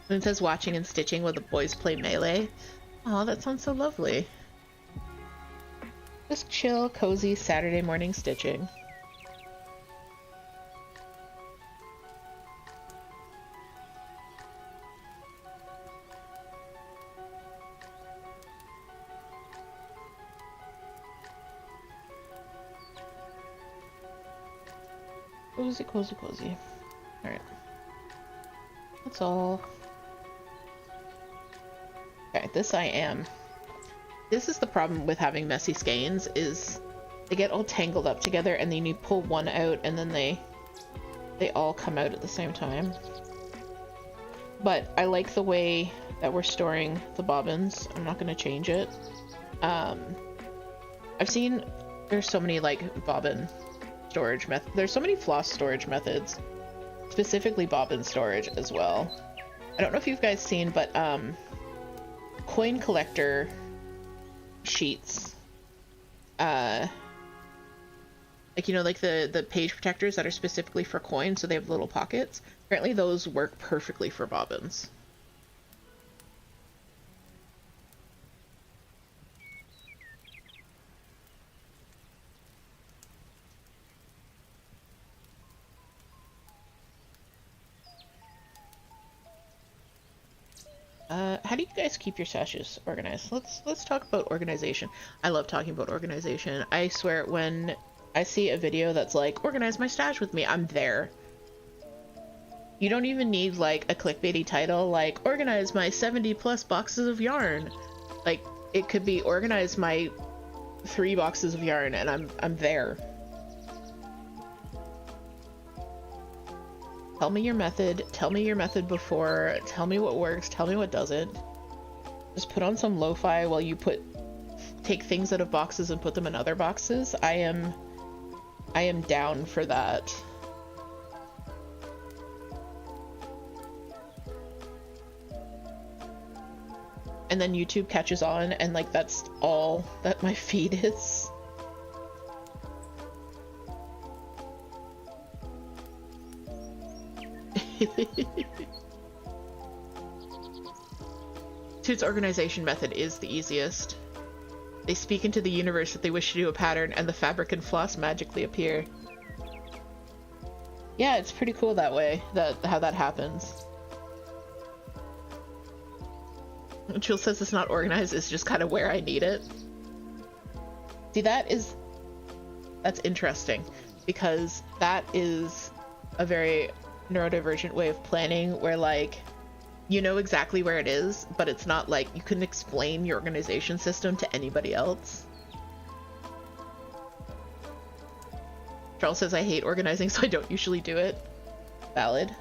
When it says watching and stitching while the boys play Melee. Oh, that sounds so lovely. Just chill, cozy Saturday morning stitching. Cozy. Alright. That's all. Okay, this is the problem with having messy skeins, is they get all tangled up together and then you pull one out and then they all come out at the same time. But I like the way that we're storing the bobbins. I'm not going to change it. I've seen there's so many like bobbin storage methods. There's so many floss storage methods, specifically bobbin storage as well. I don't know if you guys seen, but coin collector sheets, like, you know, like the page protectors that are specifically for coins, so they have little pockets. Apparently those work perfectly for bobbins. How do you guys keep your stashes organized? Let's talk about organization. I love talking about organization. I swear, when I see a video that's like, organize my stash with me, I'm there. You don't even need like a clickbaity title like, organize my 70+ boxes of yarn. Like, it could be organize my 3 boxes of yarn and I'm there. Tell me your method. Tell me your method before. Tell me what works. Tell me what doesn't. Just put on some lo-fi while you take things out of boxes and put them in other boxes. I am down for that. And then YouTube catches on and like that's all that my feed is. Toot's organization method is the easiest. They speak into the universe that they wish to do a pattern and the fabric and floss magically appear. Yeah, it's pretty cool that way, how that happens. Jill says it's not organized, it's just kind of where I need it. See, that's interesting, because that is a very neurodivergent way of planning where like you know exactly where it is, but it's not like you can explain your organization system to anybody else. Charles says I hate organizing, so I don't usually do it. Valid.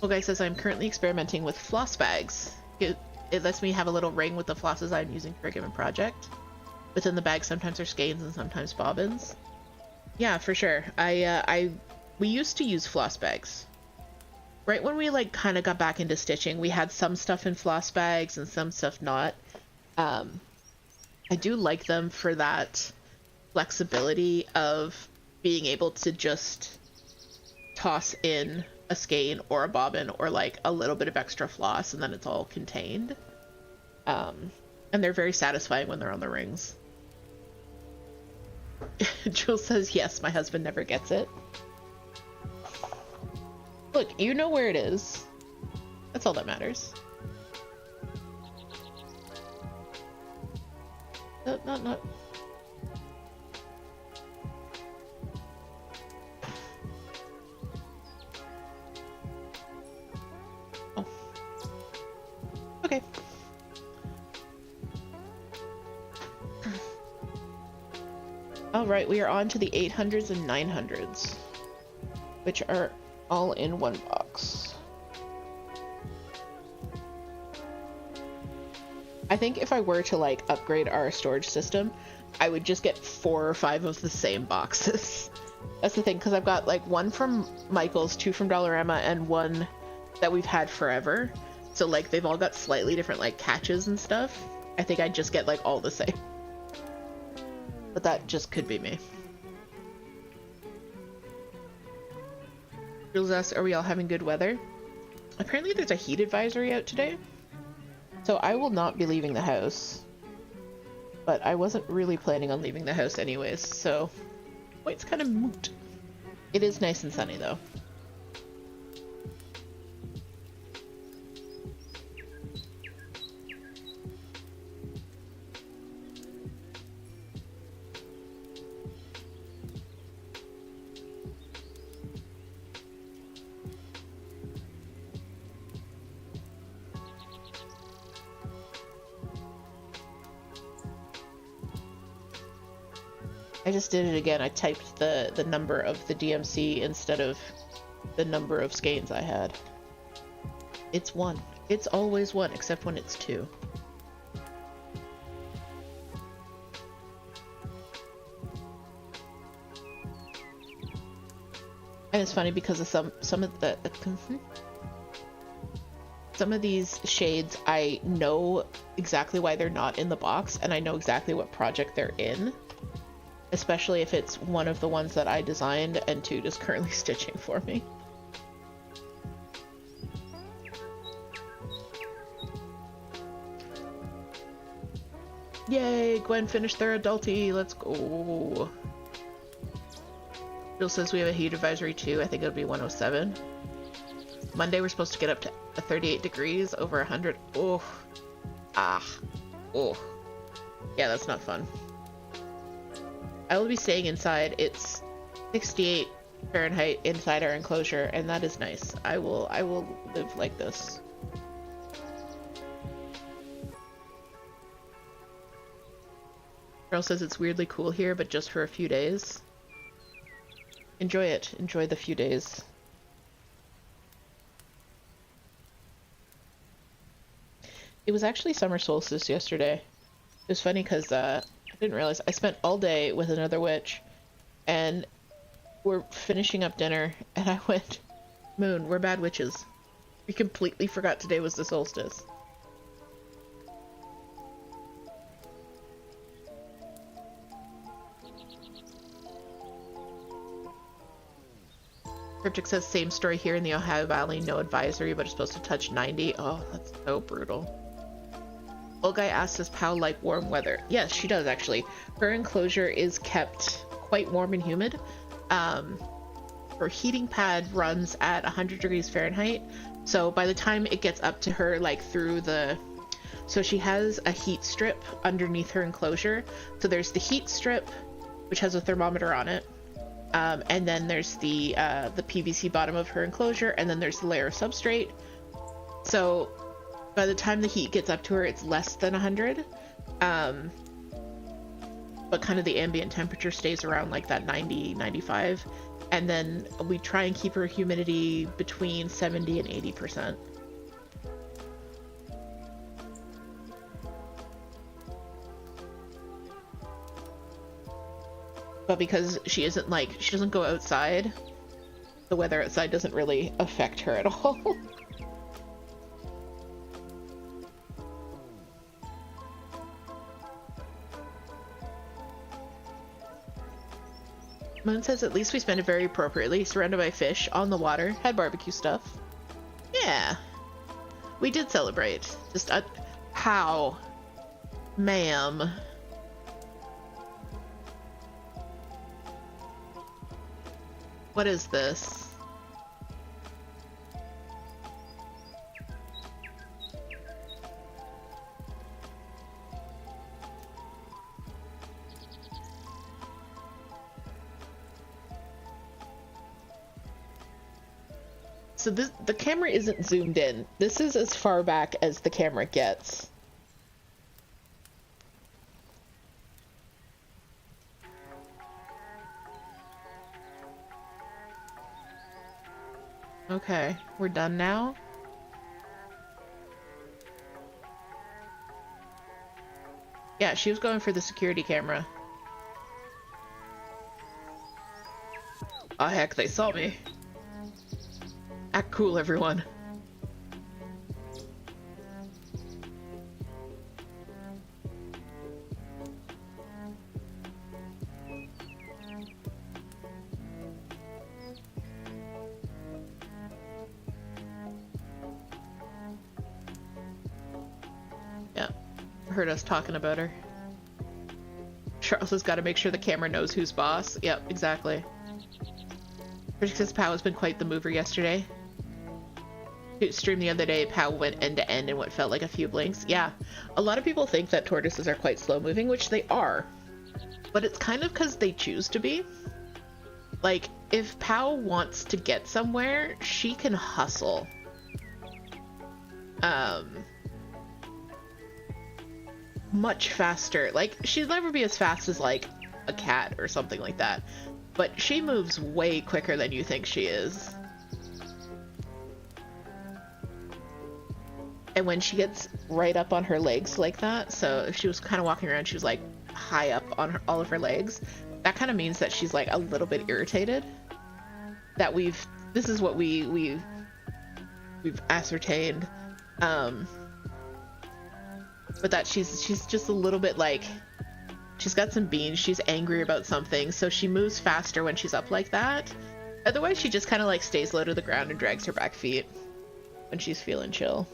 Guy says, I'm currently experimenting with floss bags. It lets me have a little ring with the flosses I'm using for a given project. Within the bag, sometimes there's skeins and sometimes bobbins. Yeah, for sure. We used to use floss bags. Right when we like kind of got back into stitching, we had some stuff in floss bags and some stuff not. I do like them for that flexibility of being able to just toss in a skein or a bobbin or like a little bit of extra floss and then it's all contained. And they're very satisfying when they're on the rings. Jules says, yes, my husband never gets it. Look, you know where it is. That's all that matters. Not. Oh. Okay. All right, we are on to the 800s and 900s, which are all in one box. I think if I were to like upgrade our storage system, I would just get 4 or 5 of the same boxes. That's the thing, because I've got like 1 from Michael's, 2 from Dollarama, and 1 that we've had forever. So like they've all got slightly different like catches and stuff. I think I'd just get like all the same. But that just could be me. Jules asks, are we all having good weather? Apparently there's a heat advisory out today. So I will not be leaving the house. But I wasn't really planning on leaving the house anyways, so... Well, it's kind of moot. It is nice and sunny though. I just did it again. I typed the number of the DMC instead of the number of skeins I had. It's 1. It's always 1, except when it's 2. And it's funny because of some of these shades, I know exactly why they're not in the box, and I know exactly what project they're in. Especially if it's one of the ones that I designed and Toot is currently stitching for me. Yay! Gwen finished their adulty. Let's go. Jill says we have a heat advisory too. I think it'll be 107. Monday we're supposed to get up to 38 degrees, over 100. Oh. Ah. Oh. Yeah, that's not fun. I will be staying inside. It's 68 Fahrenheit inside our enclosure, and that is nice. I will live like this. Girl says it's weirdly cool here, but just for a few days. Enjoy it. Enjoy the few days. It was actually summer solstice yesterday. It was funny because I didn't realize I spent all day with another witch, and we're finishing up dinner, and I went, Moon, we're bad witches. We completely forgot today was the solstice. Cryptic says, same story here in the Ohio Valley, no advisory, but it's supposed to touch 90. Oh, that's so brutal. Old guy asks, does Pal like warm weather? Yes, she does actually. Her enclosure is kept quite warm and humid. Her heating pad runs at 100 degrees Fahrenheit. So by the time it gets up to her, like through the... So she has a heat strip underneath her enclosure. So there's the heat strip, which has a thermometer on it. And then there's the PVC bottom of her enclosure, and then there's the layer of substrate. So by the time the heat gets up to her, it's less than 100. But kind of the ambient temperature stays around like that 90, 95. And then we try and keep her humidity between 70 and 80%. But because she isn't like, she doesn't go outside, the weather outside doesn't really affect her at all. Moon says, at least we spent it very appropriately, surrounded by fish, on the water, had barbecue stuff. Yeah. We did celebrate. Just, how? Ma'am. What is this? So the camera isn't zoomed in. This is as far back as the camera gets. Okay, we're done now. Yeah, she was going for the security camera. Oh heck, they saw me. Act cool, everyone. Yeah, heard us talking about her. Charles has got to make sure the camera knows who's boss. Yep, exactly. Critic says Pow has been quite the mover yesterday. Stream the other day, Pow went end to end in what felt like a few blinks. Yeah, a lot of people think that tortoises are quite slow moving, which they are. But it's kind of because they choose to be. Like, if Pow wants to get somewhere, she can hustle. Much faster. Like, she'd never be as fast as, like, a cat or something like that. But she moves way quicker than you think she is. And when she gets right up on her legs like that, so if she was kind of walking around, she was like high up on her, all of her legs, that kind of means that she's like a little bit irritated. That this is what we've ascertained. But that she's just a little bit like, she's got some beans, she's angry about something, so she moves faster when she's up like that. Otherwise, she just kind of like stays low to the ground and drags her back feet when she's feeling chill.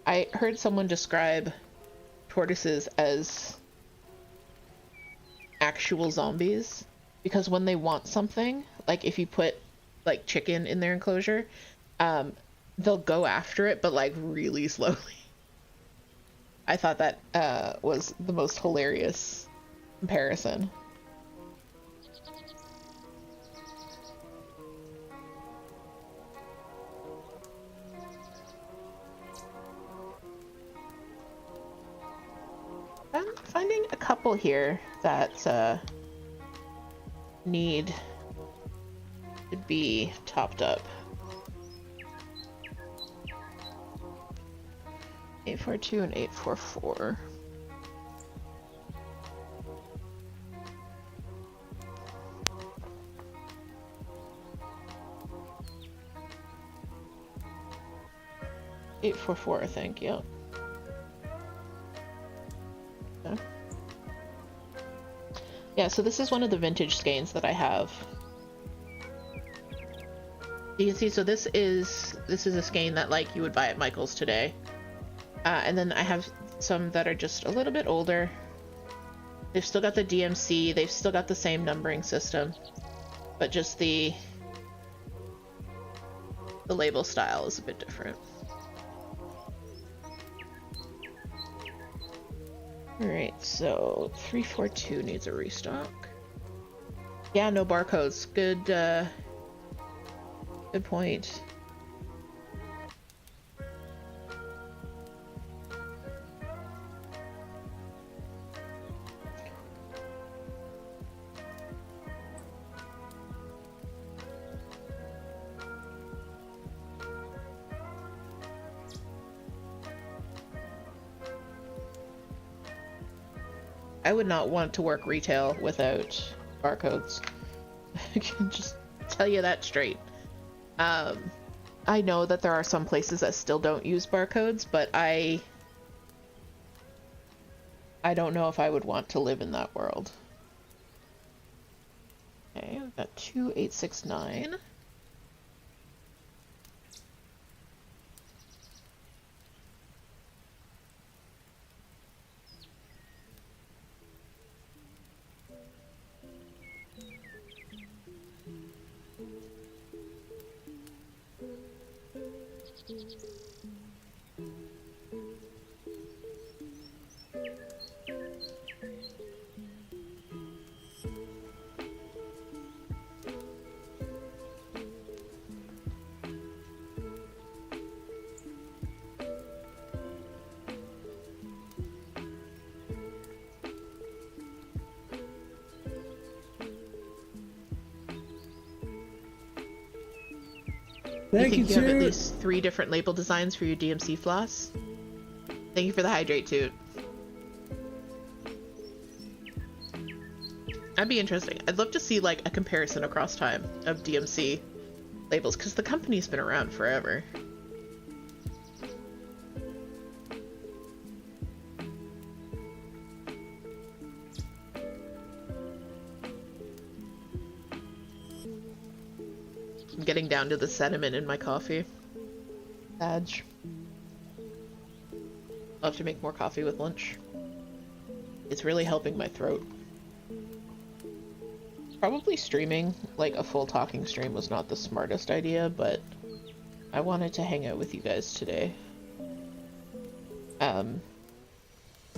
I heard someone describe tortoises as actual zombies because when they want something, like if you put like chicken in their enclosure, they'll go after it, but like really slowly. I thought that was the most hilarious comparison. I'm finding a couple here that need to be topped up. 842 and 844. I think, yep. Okay. Yeah, so this is one of the vintage skeins that I have. You can see, so this is a skein that like you would buy at Michael's today. And then I have some that are just a little bit older. They've still got the DMC, they've still got the same numbering system, but just the label style is a bit different. Alright, so 342 needs a restock. Yeah, no barcodes. Good, good point. I would not want to work retail without barcodes. I can just tell you that straight. I know that there are some places that still don't use barcodes, but I don't know if I would want to live in that world. Okay, we've got 2869. Thank you, think you have at Toot. least 3 different label designs for your DMC floss? Thank you for the hydrate, Toot. That'd be interesting. I'd love to see like a comparison across time of DMC labels, because the company's been around forever. I'm getting down to the sediment in my coffee. Badge. I'll have to make more coffee with lunch. It's really helping my throat. Probably streaming, like a full talking stream, was not the smartest idea, but I wanted to hang out with you guys today.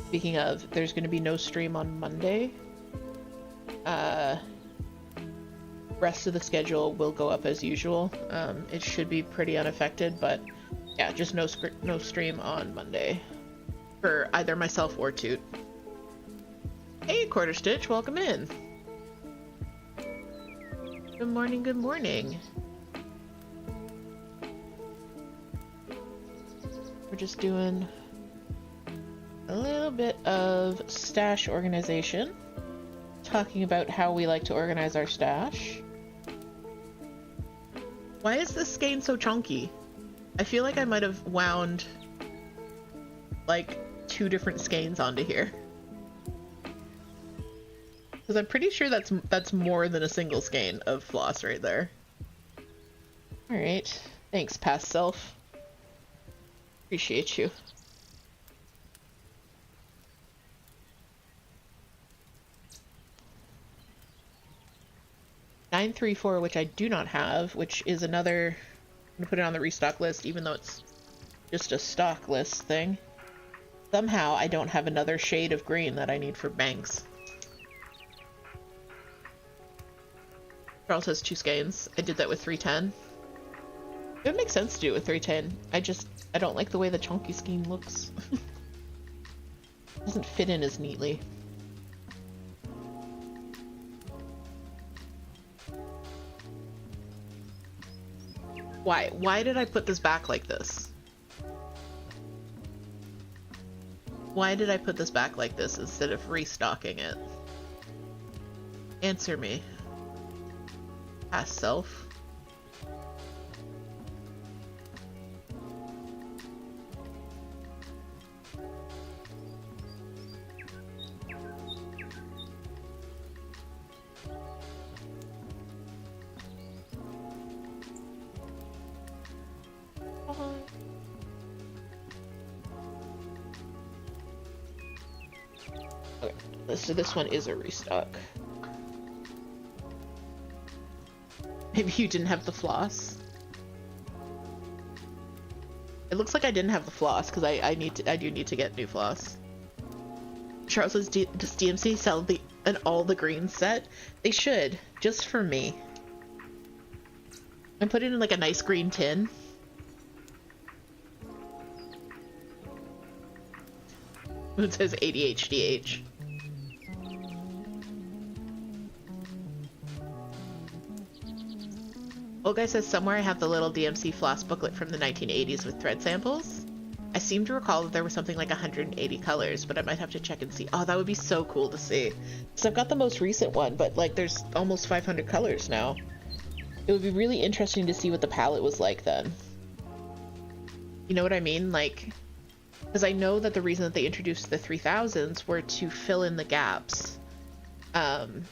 Speaking of, there's going to be no stream on Monday. Rest of the schedule will go up as usual. It should be pretty unaffected, but yeah, just no stream on Monday for either myself or Toot. Hey, Quarter Stitch, welcome in. Good morning, good morning. We're just doing a little bit of stash organization, talking about how we like to organize our stash. Why is this skein so chunky? I feel like I might have wound like 2 different skeins onto here. Because I'm pretty sure that's more than a single skein of floss right there. Alright. Thanks, past self. Appreciate you. $934, which I do not have, which is another... I'm gonna put it on the restock list, even though it's just a stock list thing. Somehow I don't have another shade of green that I need for banks. Charles has 2 skeins. I did that with 310. It would make sense to do it with 310. I don't like the way the chunky skein looks. Doesn't fit in as neatly. Why did I put this back like this? Why did I put this back like this instead of restocking it? Answer me. Past self. Okay, so this one is a restock. Maybe you didn't have the floss. It looks like I didn't have the floss because I do need to get new floss. Charles says, does DMC sell an all the green set? They should, just for me. And put it in like a nice green tin. It says ADHDH. Old guy says somewhere I have the little DMC floss booklet from the 1980s with thread samples. I seem to recall that there was something like 180 colors, but I might have to check and see. Oh, that would be so cool to see. So I've got the most recent one, but like there's almost 500 colors now. It would be really interesting to see what the palette was like then. You know what I mean? Like, because I know that the reason that they introduced the 3000s were to fill in the gaps of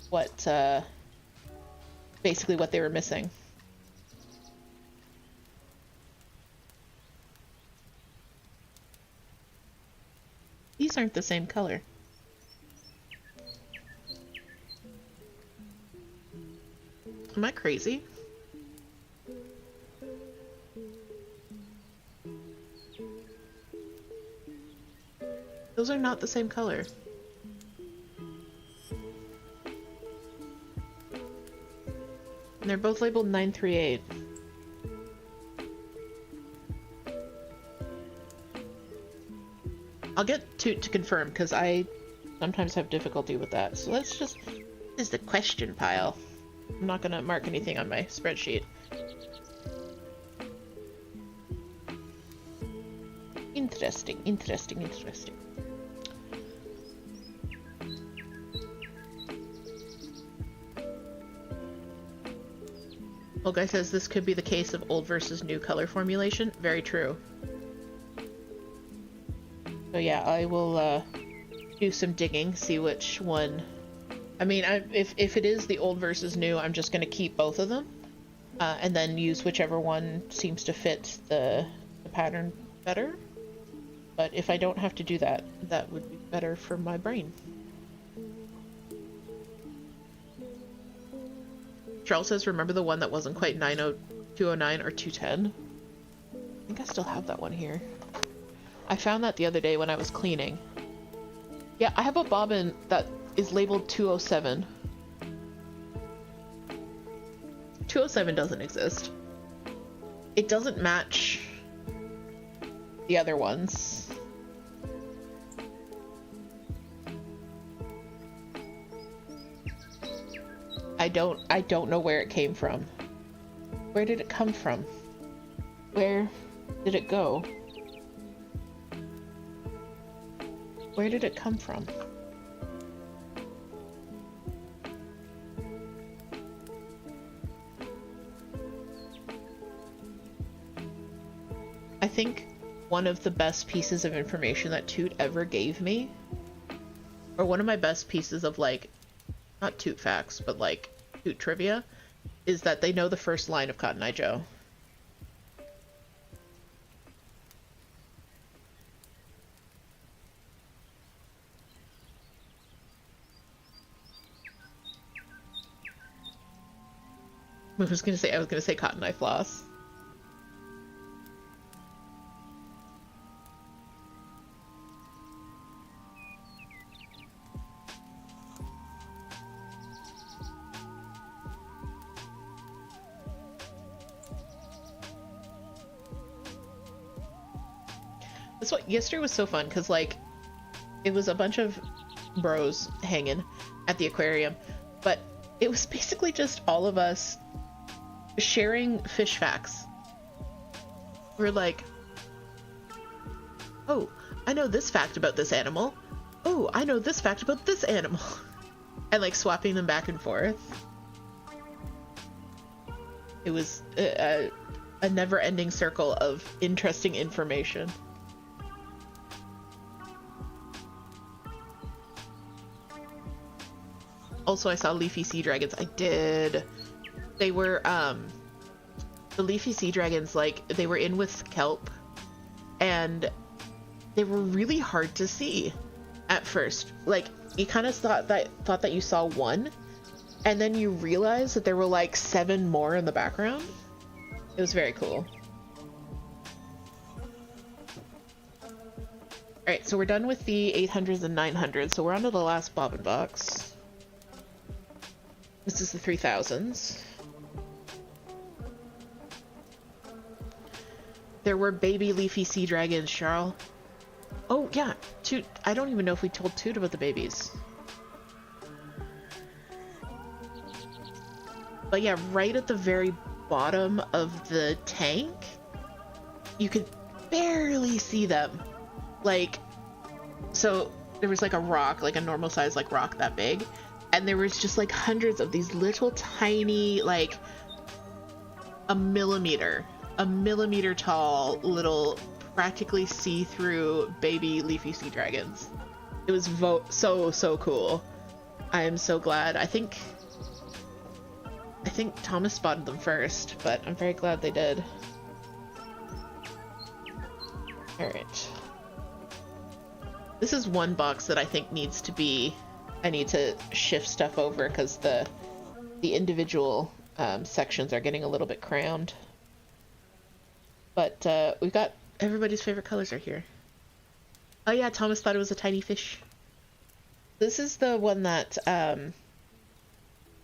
what, basically what they were missing. These aren't the same color. Am I crazy? Those are not the same color. And they're both labeled 938. I'll get Toot to confirm, because I sometimes have difficulty with that. So let's just... This is the question pile. I'm not going to mark anything on my spreadsheet. Interesting, interesting, interesting. Well, guy says this could be the case of old versus new color formulation. Very true. So yeah, I will do some digging, see which one. I mean, if it is the old versus new, I'm just going to keep both of them, and then use whichever one seems to fit the pattern better. But if I don't have to do that, that would be better for my brain. Charles says, remember the one that wasn't quite 209 or 210? I think I still have that one here. I found that the other day when I was cleaning. Yeah, I have a bobbin that is labeled 207. 207 doesn't exist. It doesn't match the other ones. I don't know where it came from. Where did it come from? Where did it go? Where did it come from? I think one of the best pieces of information that Toot ever gave me, or one of my best pieces of, like, not Toot facts, but like Toot trivia, is that they know the first line of Cotton Eye Joe. I was gonna say Cotton Eye Floss. Yesterday was so fun because, like, it was a bunch of bros hanging at the aquarium, but it was basically just all of us sharing fish facts. We're like, oh, I know this fact about this animal. Oh, I know this fact about this animal. And, like, swapping them back and forth. It was a never-ending circle of interesting information. Also, I saw leafy sea dragons. I did. They were, the leafy sea dragons, like, they were in with kelp, and they were really hard to see at first. Like, you kind of thought that you saw one, and then you realized that there were, like, 7 more in the background. It was very cool. Alright, so we're done with the 800s and 900s, so we're on to the last bobbin box. This is the 3000s. There were baby leafy sea dragons, Charles. Oh, yeah. Toot. I don't even know if we told Toot about the babies. But yeah, right at the very bottom of the tank, you could barely see them. Like, so there was like a rock, like a normal size like rock that big, and there was just like hundreds of these little tiny, like a millimeter tall little practically see-through baby leafy sea dragons. It was so cool. I am so glad. I think Thomas spotted them first, but I'm very glad they did. Alright. This is one box that I think needs to be... I need to shift stuff over because the individual sections are getting a little bit crammed. But we've got everybody's favorite colors are here. Oh yeah, Thomas thought it was a tiny fish. This is the one that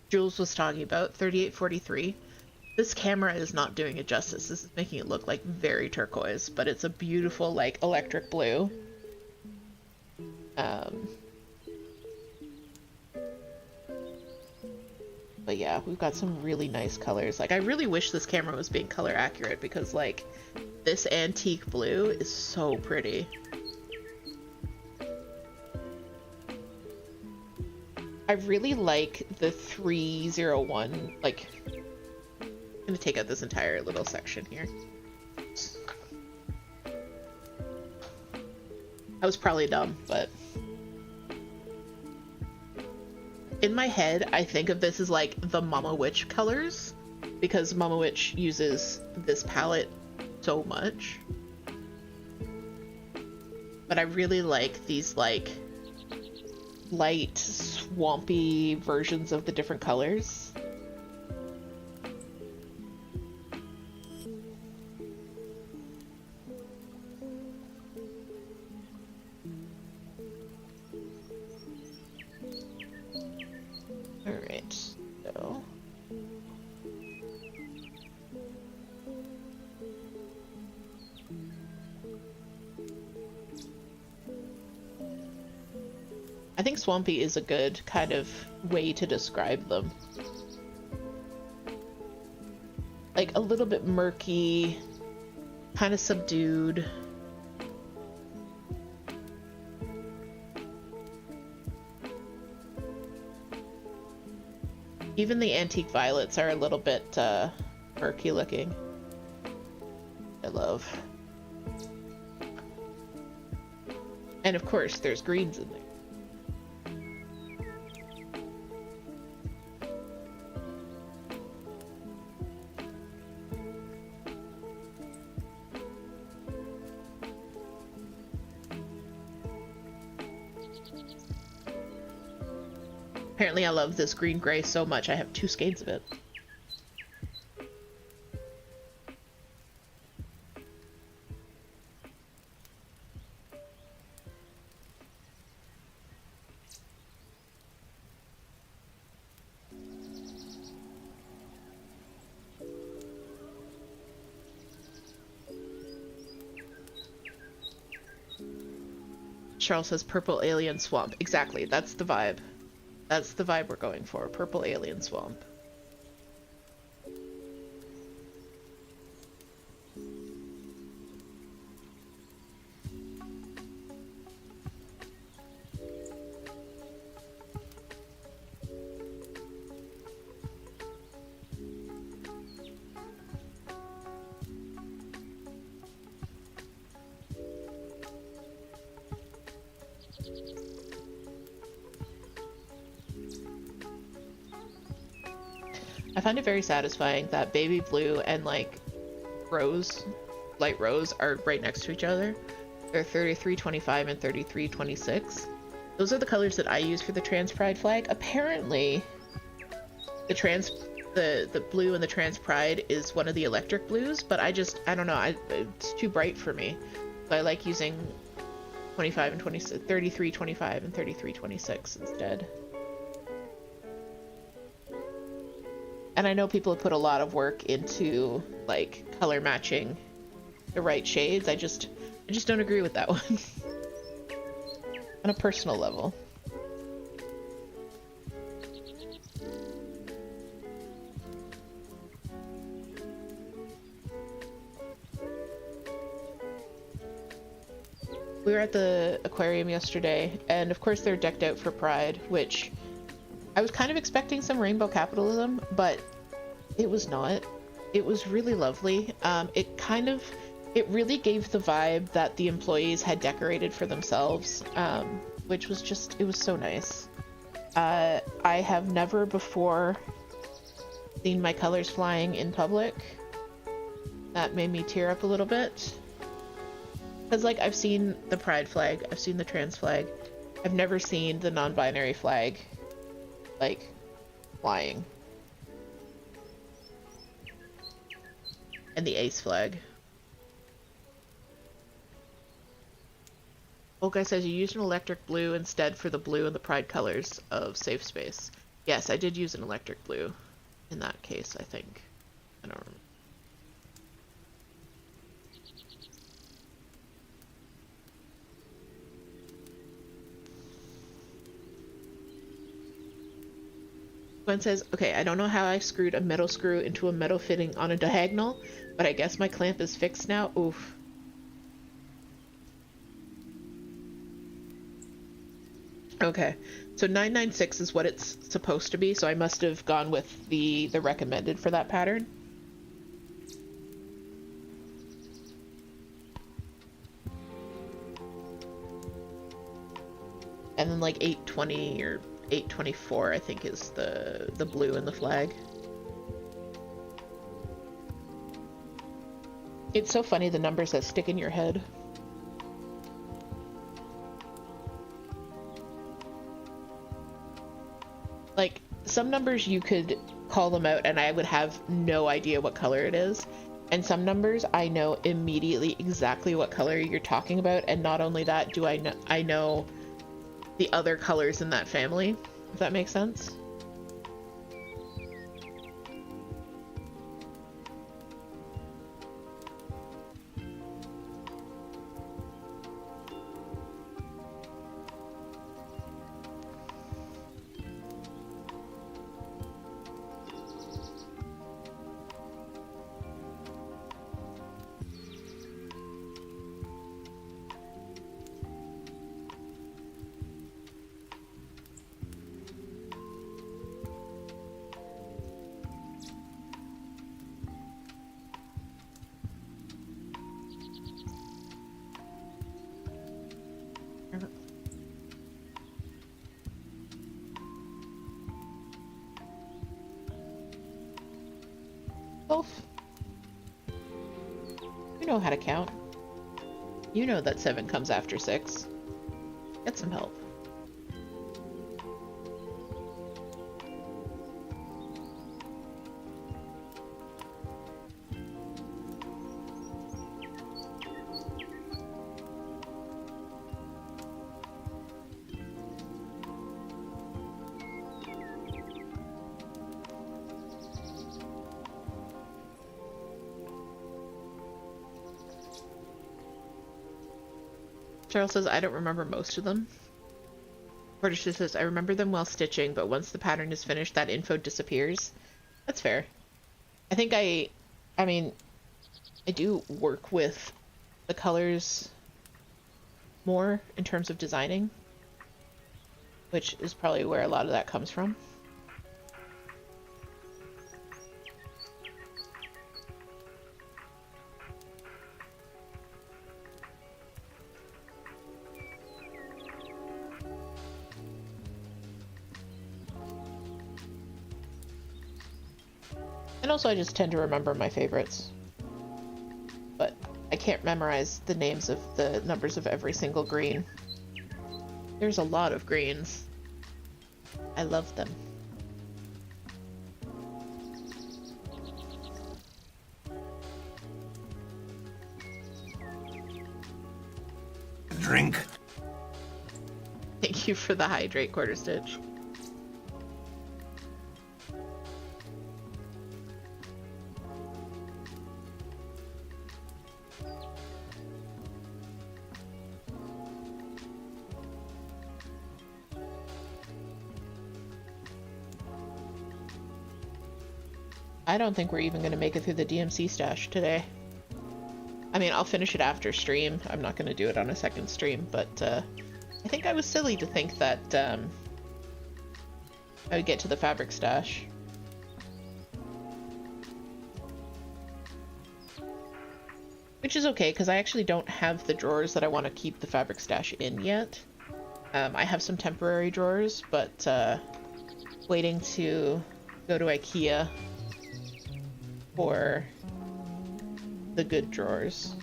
Jules was talking about, 3843. This camera is not doing it justice. This is making it look like very turquoise, but it's a beautiful like electric blue. But yeah, we've got some really nice colors. Like, I really wish this camera was being color accurate because like this antique blue is so pretty. I really like the 301, like, I'm gonna take out this entire little section here. I was probably dumb, but in my head, I think of this as like the Mama Witch colors because Mama Witch uses this palette so much. But I really like these like light, swampy versions of the different colors. Alright, so I think swampy is a good kind of way to describe them. Like a little bit murky, kind of subdued. Even the antique violets are a little bit murky looking. I love. And of course, there's greens in there. Apparently I love this green-gray so much I have 2 skeins of it. Charles says purple alien swamp. Exactly, that's the vibe. That's the vibe we're going for. Purple alien swamp. I find it very satisfying that baby blue and like rose, light rose, are right next to each other. They're 3325 and 3326. Those are the colors that I use for the trans pride flag. Apparently, the blue and the trans pride is one of the electric blues, but I don't know. It's too bright for me. So I like using 25 and 26, 3325 and 3326 instead. And I know people have put a lot of work into like color matching the right shades. I just don't agree with that one on a personal level. We were at the aquarium yesterday, and of course they're decked out for Pride, which I was kind of expecting some rainbow capitalism, but it was not. It was really lovely. It really gave the vibe that the employees had decorated for themselves, which was just, it was so nice. I have never before seen my colors flying in public. That made me tear up a little bit. Because, like, I've seen the pride flag, I've seen the trans flag, I've never seen the non-binary flag, like, flying. And the ace flag. Old guy says you used an electric blue instead for the blue and the pride colors of Safe Space. Yes, I did use an electric blue in that case, I think. I don't remember. Gwen says, okay, I don't know how I screwed a metal screw into a metal fitting on a diagonal, but I guess my clamp is fixed now. Oof. Okay, so 996 is what it's supposed to be, so I must have gone with the recommended for that pattern. And then like 820 or 824 I think is the blue in the flag. It's so funny the numbers that stick in your head. Like, some numbers you could call them out and I would have no idea what color it is. And some numbers I know immediately exactly what color you're talking about, and not only that, do I know the other colors in that family, if that makes sense. Wolf, you know how to count. You know that 7 comes after 6. Get some help. Charles says, I don't remember most of them. Portisha says, I remember them while stitching, but once the pattern is finished, that info disappears. That's fair. I think I mean, I do work with the colors more in terms of designing, which is probably where a lot of that comes from. And also I just tend to remember my favorites. But I can't memorize the names of the numbers of every single green. There's a lot of greens. I love them. Drink. Thank you for the hydrate, Quarter Stitch. I don't think we're even going to make it through the DMC stash today. I mean, I'll finish it after stream. I'm not going to do it on a second stream, but I think I was silly to think that I would get to the fabric stash. Which is okay, because I actually don't have the drawers that I want to keep the fabric stash in yet. I have some temporary drawers, but waiting to go to IKEA for the good drawers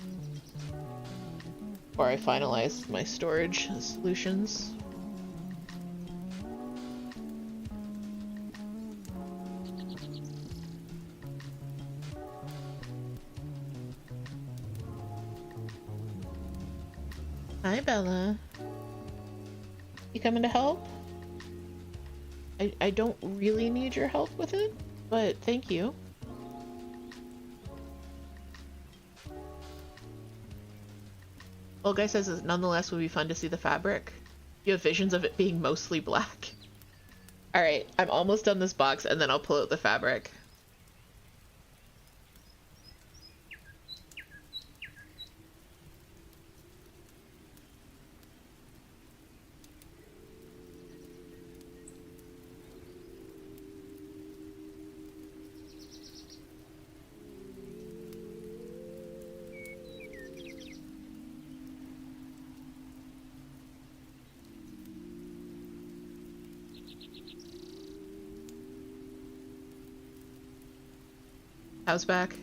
before I finalize my storage solutions. Hi, Bella. You coming to help? I don't really need your help with it, but thank you. Well, guy says it nonetheless would be fun to see the fabric. You have visions of it being mostly black. Alright, I'm almost done this box and then I'll pull out the fabric. House back.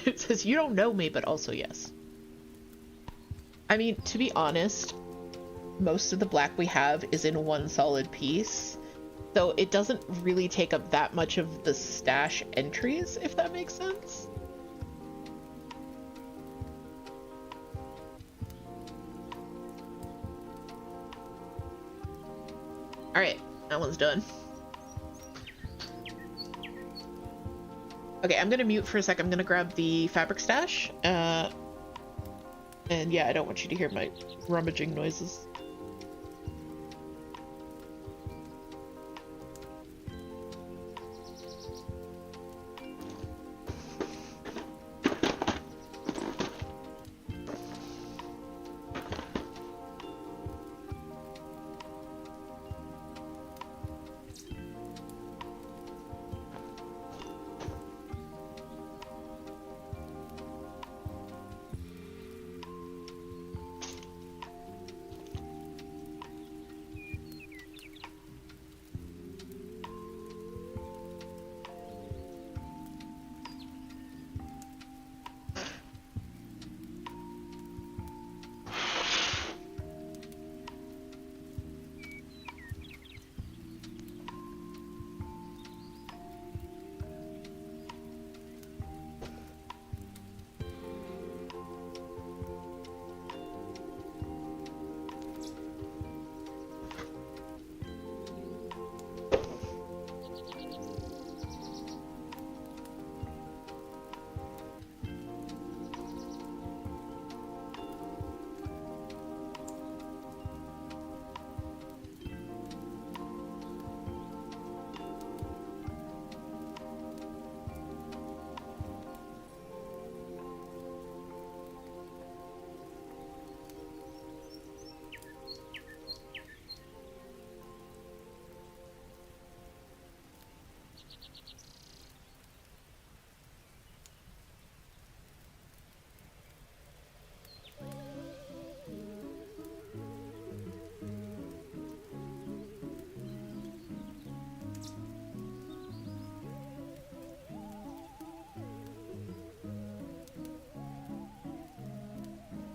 It says, you don't know me, but also yes. I mean, to be honest, most of the black we have is in one solid piece, so it doesn't really take up that much of the stash entries, if that makes sense. Alright, that one's done. Okay, I'm gonna mute for a sec. I'm gonna grab the fabric stash. And yeah, I don't want you to hear my rummaging noises.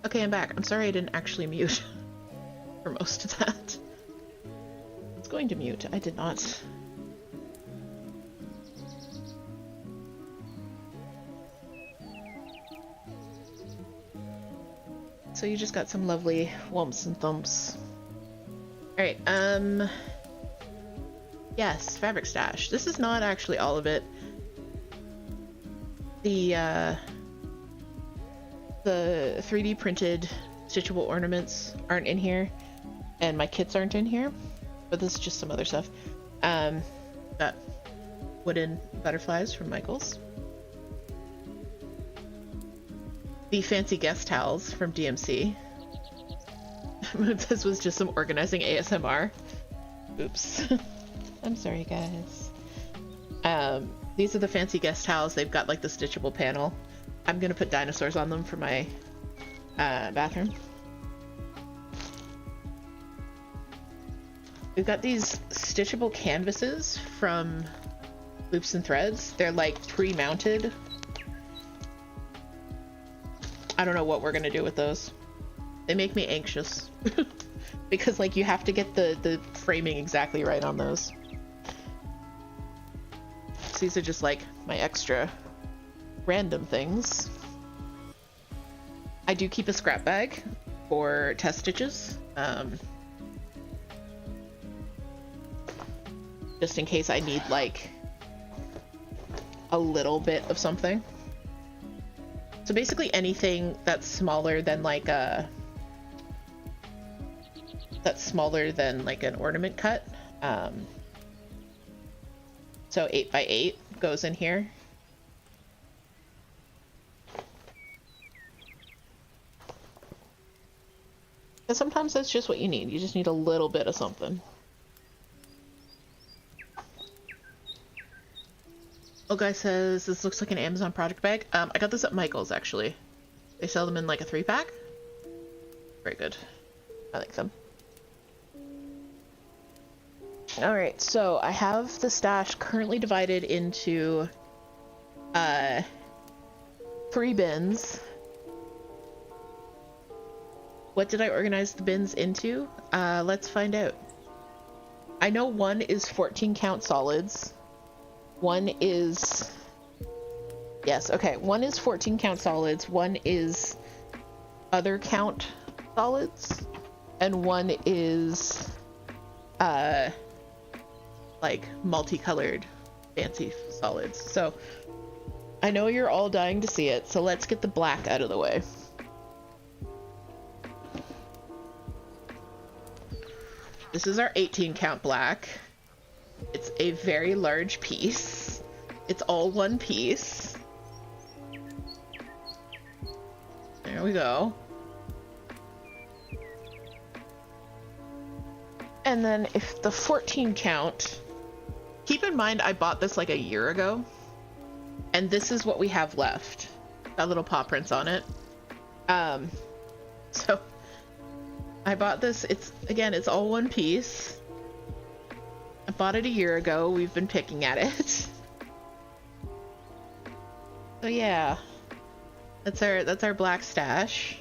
Okay, I'm back. I'm sorry I didn't actually mute for most of that. I was going to mute. I did not. So you just got some lovely whumps and thumps. Alright, yes, fabric stash. This is not actually all of it. The 3D printed stitchable ornaments aren't in here, and my kits aren't in here, but this is just some other stuff. Got wooden butterflies from Michaels. the fancy guest towels from DMC. This was just some organizing ASMR. Oops. I'm sorry, guys. These are the fancy guest towels. They've got like the stitchable panel. I'm gonna put dinosaurs on them for my bathroom. We've got these stitchable canvases from Loops and Threads. They're like pre-mounted. I don't know what we're gonna do with those. They make me anxious because like you have to get the framing exactly right on those. So these are just like my extra random things. I do keep a scrap bag for test stitches. Just in case I need like a little bit of something. So basically anything that's smaller than like an ornament cut. So 8x8 goes in here. And sometimes that's just what you need. You just need a little bit of something. Oh, guy says this looks like an Amazon project bag. I got this at Michael's actually. They sell them in like a 3-pack. Very good. I like them. All right, so I have the stash currently divided into 3 bins. What did I organize the bins into? Let's find out. I know one is 14 count solids. One is, yes, okay. One is 14 count solids. One is other count solids. And one is, like multicolored fancy solids. So I know you're all dying to see it. So let's get the black out of the way. This is our 18 count black. It's a very large piece. It's all one piece. There we go. And then if the 14 count, keep in mind I bought this like a year ago, and this is what we have left. Got little paw prints on it. So I bought this, it's all one piece. I bought it a year ago. We've been picking at it. So yeah, that's our black stash.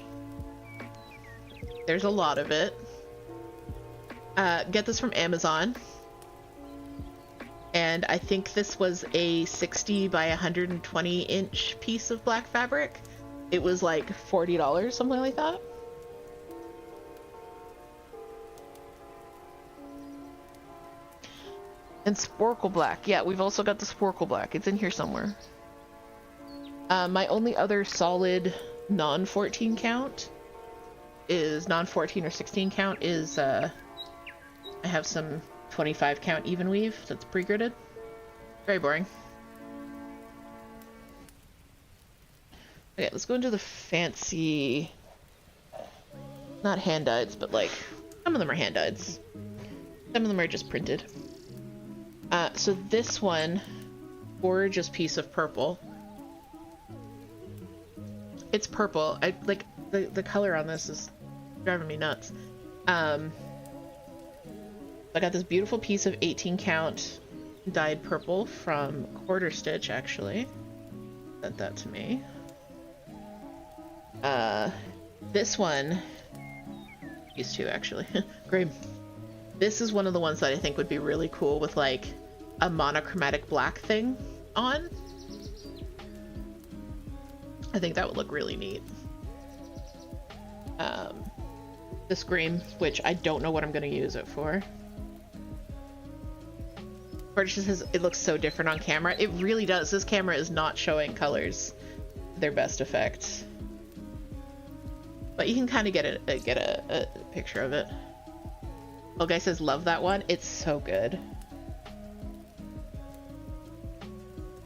There's a lot of it. Get this from Amazon. And I think this was a 60 by 120 inch piece of black fabric. It was like $40, something like that. And Sporkle black. Yeah, we've also got the Sporkle black. It's in here somewhere. My only other solid non-14 count is non-14 or 16 count is I have some 25 count even weave that's pre-gridded. Very boring. Okay, let's go into the fancy, not hand-dyeds, but like some of them are hand-dyeds. Some of them are just printed. So this one, gorgeous piece of purple. It's purple. I like the color on this is driving me nuts. I got this beautiful piece of 18 count dyed purple from Quarter Stitch, actually. Sent that to me. This one, these two actually, great. This is one of the ones that I think would be really cool with like a monochromatic black thing on. I think that would look really neat. This green, which I don't know what I'm going to use it for. Purchase says it looks so different on camera. It really does. This camera is not showing colors to their best effect. But you can kind of get a picture of it. Oh, guy says love that one. It's so good.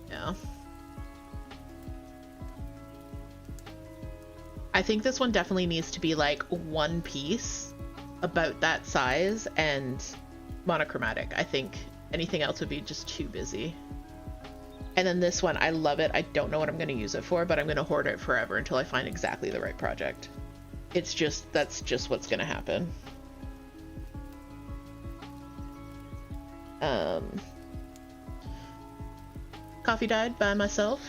Yeah. I think this one definitely needs to be like one piece about that size and monochromatic. I think anything else would be just too busy. And then this one, I love it. I don't know what I'm going to use it for, but I'm going to hoard it forever until I find exactly the right project. It's just, that's just what's going to happen. Coffee dyed by myself.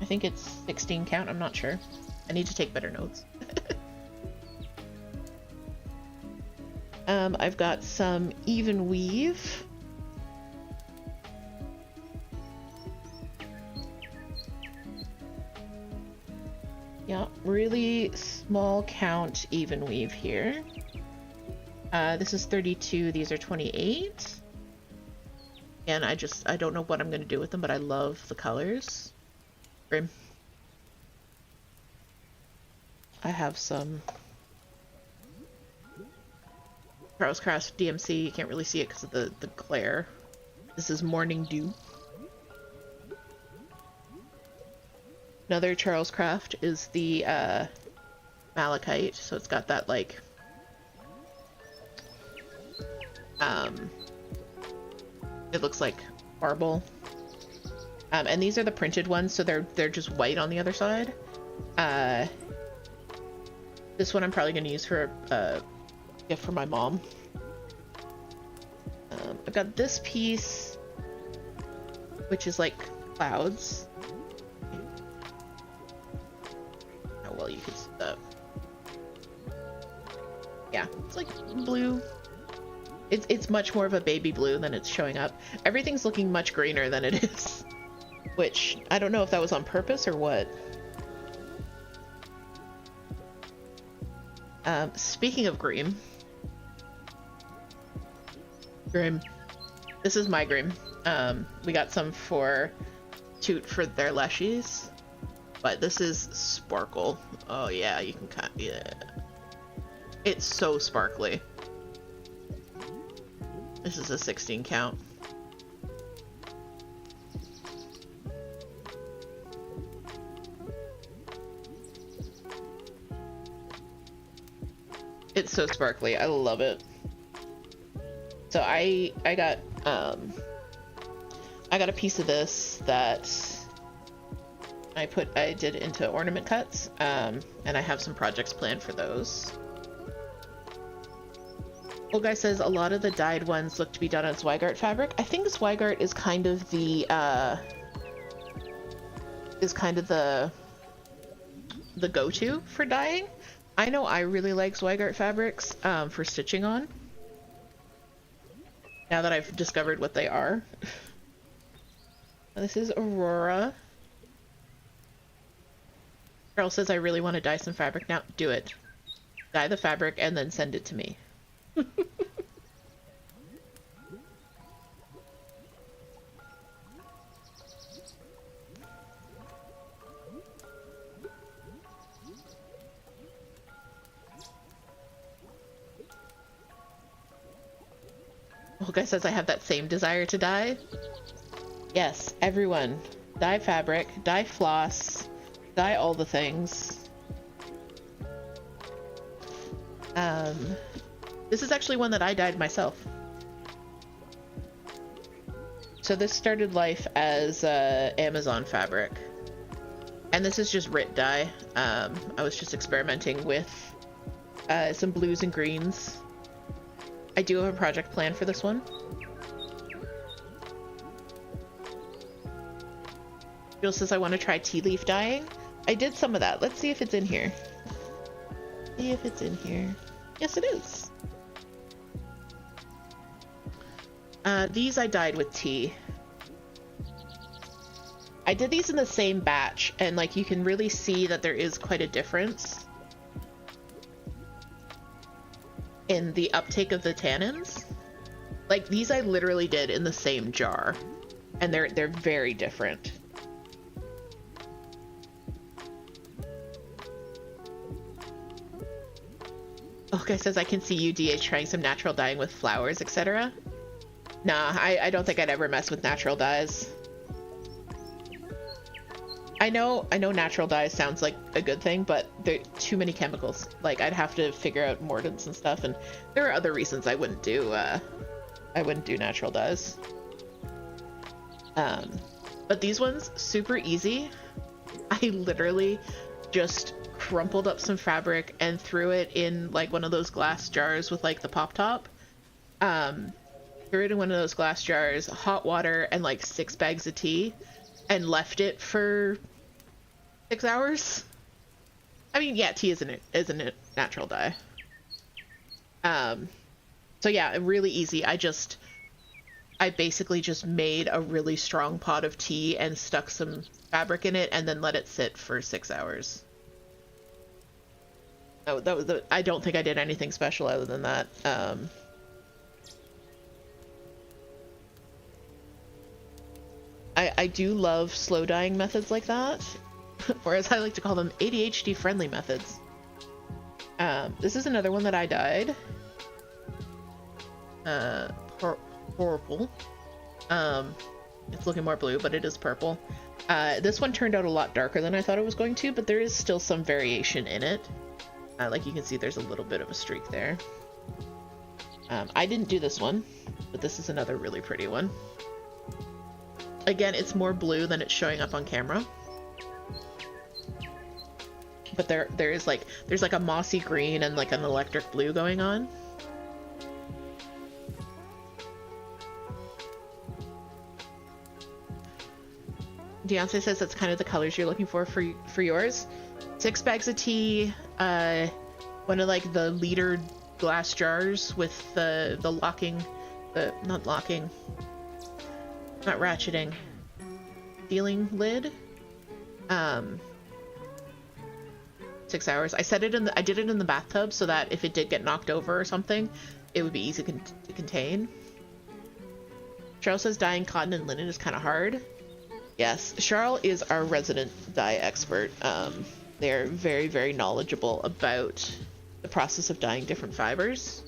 I think it's 16 count, I'm not sure. I need to take better notes. I've got some even weave. Yeah, really small count even weave here. This is 32, these are 28. And I don't know what I'm going to do with them, but I love the colors. Grim. I have some Charles Craft DMC. You can't really see it because of the glare. This is Morning Dew. Another Charles Craft is the Malachite, so it's got that like it looks like marble. And these are the printed ones, so they're just white on the other side. This one I'm probably going to use for a gift for my mom. I've got this piece, which is like clouds. How well you can see that. Yeah, it's like blue. It's much more of a baby blue than it's showing up. Everything's looking much greener than it is. Which, I don't know if that was on purpose or what. Speaking of Grim. This is my Grim. We got some for Toot for their leshies. But this is Sparkle. Oh yeah, you can kind of, yeah. It's so sparkly. This is a 16 count. It's so sparkly. I love it. So I got a piece of this that I did into ornament cuts, and I have some projects planned for those. Old Guy says a lot of the dyed ones look to be done on Zweigart fabric. I think Zweigart is kind of the go-to for dyeing. I know I really like Zweigart fabrics for stitching on. Now that I've discovered what they are. This is Aurora. Carol says I really want to dye some fabric now. Do it. Dye the fabric and then send it to me. Well, guy says I have that same desire to dye. Yes, everyone. Dye fabric, dye floss, dye all the things. This is actually one that I dyed myself. So this started life as Amazon fabric. And this is just Rit dye. I was just experimenting with some blues and greens. I do have a project planned for this one. Jill says I want to try tea leaf dyeing. I did some of that. Let's see if it's in here. See if it's in here. Yes, it is. These I dyed with tea. I did these in the same batch, and like you can really see that there is quite a difference in the uptake of the tannins. Like these I literally did in the same jar, and they're very different. Okay, says I can see you, DH, trying some natural dyeing with flowers, etc. Nah, I don't think I'd ever mess with natural dyes. I know natural dye sounds like a good thing, but there are too many chemicals. Like, I'd have to figure out mordants and stuff, and there are other reasons I wouldn't do natural dyes. But these ones, super easy. I literally just crumpled up some fabric and threw it in like one of those glass jars with like the pop top. Threw it in one of those glass jars, hot water, and like 6 bags of tea, and left it for 6 hours. I mean, yeah, tea isn't it natural dye. So yeah, really easy. I basically just made a really strong pot of tea and stuck some fabric in it and then let it sit for 6 hours. Oh, that was I don't think I did anything special other than that. I do love slow dyeing methods like that, or as I like to call them, ADHD friendly methods. This is another one that I dyed. Purple. It's looking more blue, but it is purple. This one turned out a lot darker than I thought it was going to, but there is still some variation in it. Like you can see, there's a little bit of a streak there. I didn't do this one, but this is another really pretty one. Again, it's more blue than it's showing up on camera. But there's like a mossy green and like an electric blue going on. Beyonce says that's kind of the colors you're looking for yours. 6 bags of tea, one of like the liter glass jars with the locking, not ratcheting, sealing lid. 6 hours. I did it in the bathtub so that if it did get knocked over or something, it would be easy to contain. Charles says dyeing cotton and linen is kind of hard. Yes, Charles is our resident dye expert. They're very, very knowledgeable about the process of dyeing different fibers.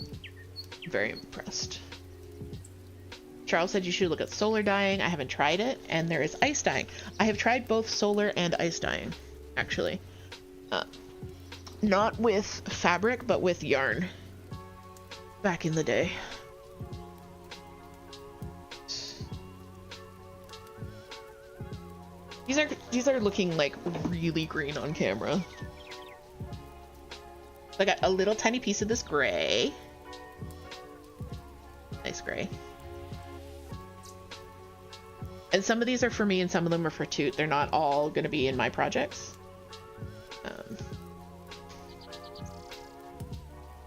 Very impressed. Charles said you should look at solar dyeing. I haven't tried it. And there is ice dyeing. I have tried both solar and ice dyeing, actually. Not with fabric, but with yarn. Back in the day. These are looking like really green on camera. I got a little tiny piece of this gray. Nice gray. And some of these are for me and some of them are for Toot. They're not all going to be in my projects.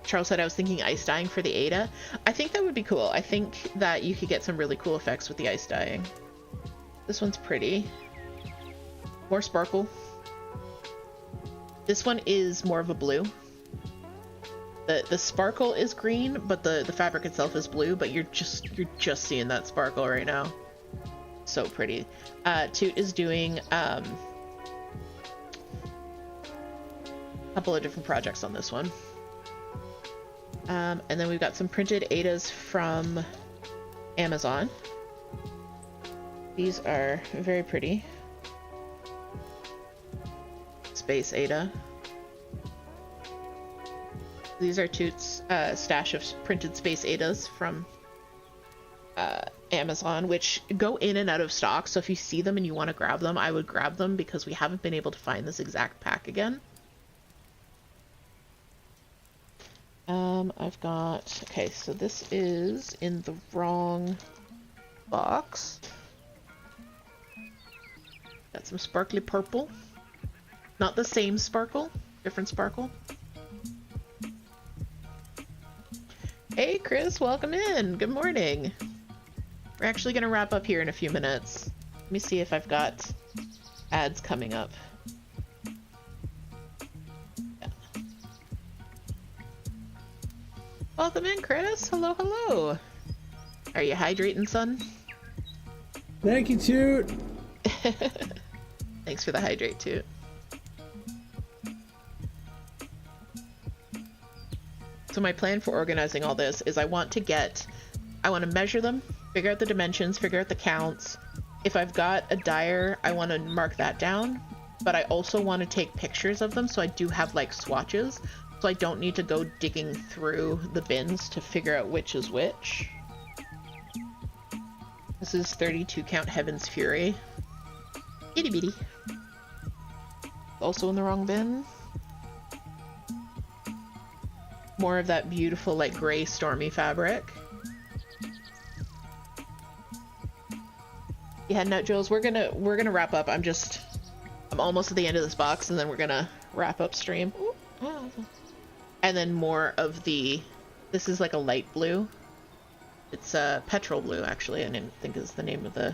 Charles said I was thinking ice dyeing for the Ada. I think that would be cool. I think that you could get some really cool effects with the ice dyeing. This one's pretty. More sparkle. This one is more of a blue. The sparkle is green, but the fabric itself is blue, but you're just seeing that sparkle right now. So pretty. Toot is doing a couple of different projects on this one. And then we've got some printed Adas from Amazon. These are very pretty. Space Ada. These are Toot's stash of printed Space Adas from Amazon, which go in and out of stock. So if you see them and you want to grab them, I would grab them because we haven't been able to find this exact pack again. I've got, okay, so this is in the wrong box. Got some sparkly purple. Not the same sparkle, different sparkle. Hey Chris, welcome in. Good morning. We're actually going to wrap up here in a few minutes. Let me see if I've got ads coming up. Yeah. Welcome in, Chris. Hello, hello. Are you hydrating, son? Thank you, Toot. Thanks for the hydrate, Toot. So my plan for organizing all this is I want to measure them, figure out the dimensions, figure out the counts. If I've got a dyer, I want to mark that down but I also want to take pictures of them, so I do have like swatches, so I don't need to go digging through the bins to figure out which is which. This is 32 count Heaven's Fury. Itty bitty. Also in the wrong bin. More of that beautiful like gray stormy fabric. You heading out, Jules? We're gonna wrap up. I'm almost at the end of this box, and then we're gonna wrap up stream. And then more of the, this is like a light blue. It's petrol blue, actually. I didn't think is the name of the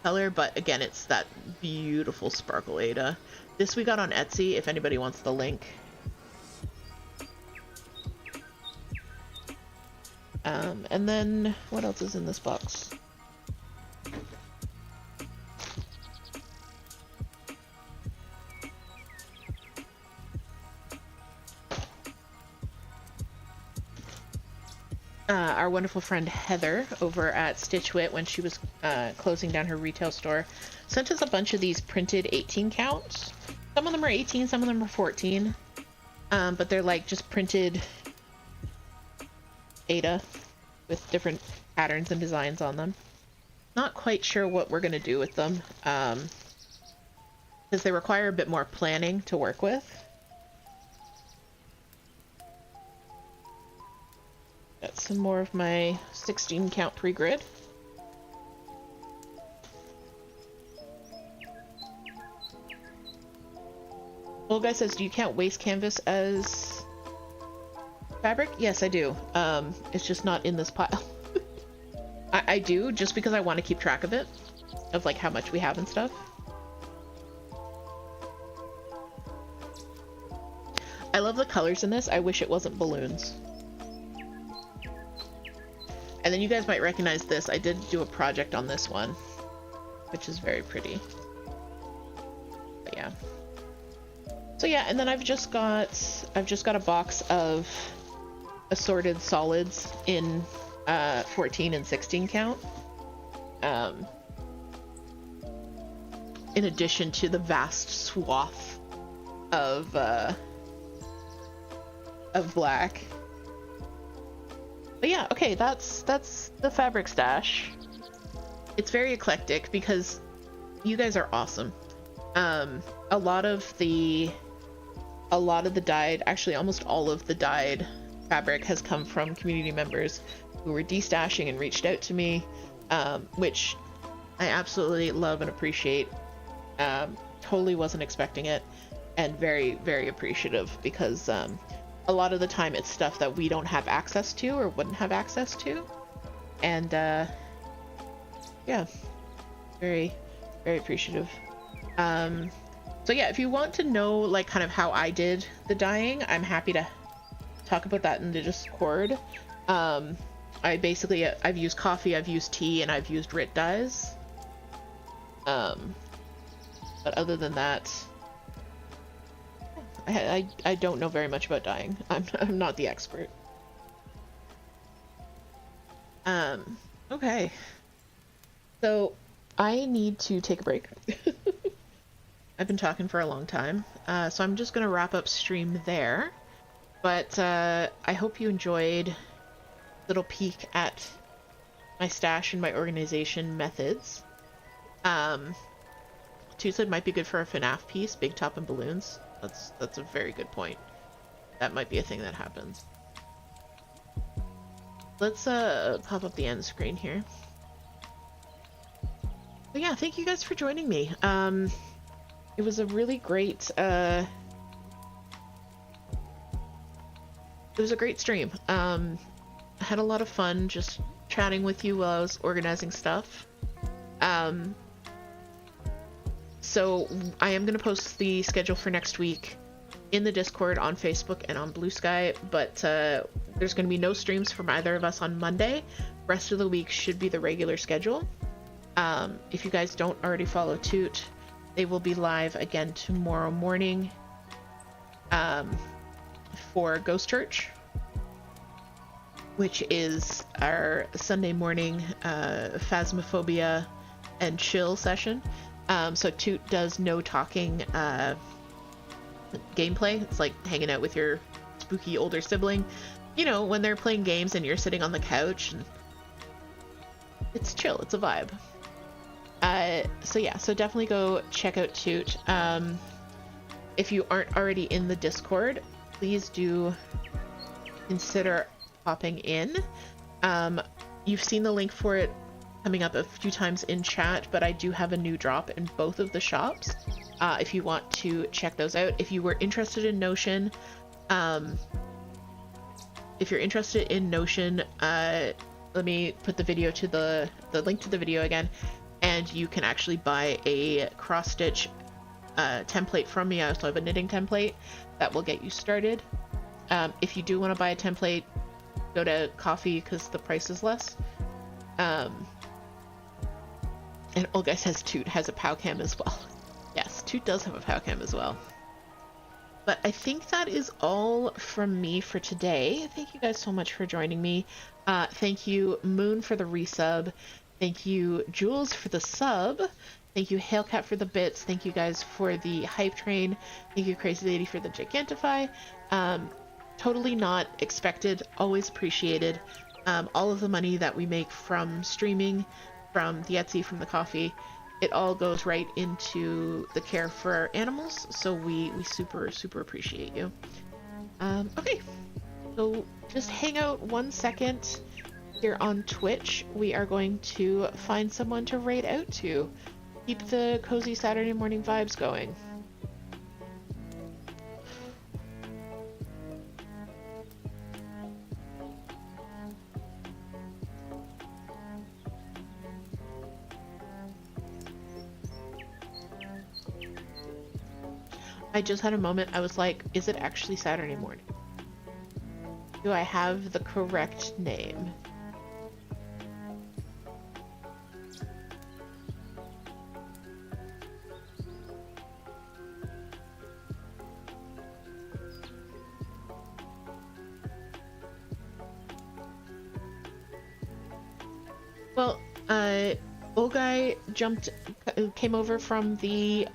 color, but again, it's that beautiful sparkle Ada. This we got on Etsy, if anybody wants the link. And then what else is in this box? Our wonderful friend Heather over at Stitchwit, when she was closing down her retail store, sent us a bunch of these printed 18 counts. Some of them are 18, some of them are 14, but they're like just printed Ada with different patterns and designs on them. Not quite sure what we're gonna do with them, because they require a bit more planning to work with. Got some more of my 16 count pre-grid. Old guy says, do you count waste canvas as fabric? Yes, I do. It's just not in this pile. I do, just because I want to keep track of it, of like how much we have and stuff. I love the colors in this. I wish it wasn't balloons. And then you guys might recognize this. I did do a project on this one, which is very pretty. But yeah. So yeah, and then I've just got a box of assorted solids in 14 and 16 count. In addition to the vast swath of black. But yeah, okay, that's the fabric stash. It's very eclectic because you guys are awesome. A lot of the dyed, actually almost all of the dyed fabric has come from community members who were destashing and reached out to me, which I absolutely love and appreciate. Totally wasn't expecting it, and very, very appreciative, because a lot of the time it's stuff that we don't have access to or wouldn't have access to. And yeah, very, very appreciative. So yeah, if you want to know like kind of how I did the dyeing, I'm happy to talk about that in the Discord. I've used coffee, I've used tea, and I've used RIT dyes. But other than that, I don't know very much about dyeing. I'm not the expert. Okay. So I need to take a break. I've been talking for a long time. So I'm just gonna wrap up stream there. But I hope you enjoyed a little peek at my stash and my organization methods. Toot said might be good for a FNAF piece, big top and balloons. That's a very good point. That might be a thing that happens. Let's pop up the end screen here. But yeah, thank you guys for joining me. It was a really great it was a great stream. I had a lot of fun just chatting with you while I was organizing stuff. So I am going to post the schedule for next week in the Discord, on Facebook, and on Blue Sky, but there's going to be no streams from either of us on Monday. Rest of the week should be the regular schedule. If you guys don't already follow Toot, they will be live again tomorrow morning for Ghost Church, which is our Sunday morning Phasmophobia and chill session. So Toot does no talking gameplay. It's like hanging out with your spooky older sibling, you know, when they're playing games and you're sitting on the couch, and it's chill, it's a vibe. So yeah, so definitely go check out Toot. If you aren't already in the Discord, please do consider popping in. You've seen the link for it coming up a few times in chat, but I do have a new drop in both of the shops if you want to check those out. If you were interested in Notion, if you're interested in Notion, let me put the video to the link to the video again, and you can actually buy a cross stitch template from me. I also have a knitting template that will get you started. If you do want to buy a template, go to Coffee because the price is less. And Olga says Toot has a PowCam as well. Yes, Toot does have a PowCam as well. But I think that is all from me for today. Thank you guys so much for joining me. Thank you, Moon, for the resub. Thank you, Jules, for the sub. Thank you, Hailcat, for the bits. Thank you guys for the hype train. Thank you, Crazy Lady, for the Gigantify. Totally not expected, always appreciated. All of the money that we make from streaming, from the Etsy, from the coffee, it all goes right into the care for our animals, so we super appreciate you. Okay, so just hang out 1 second here on Twitch. We are going to find someone to raid out to. Keep the cozy Saturday morning vibes going. I just had a moment, I was like, is it actually Saturday morning? Do I have the correct name? Well, Olgai came over from the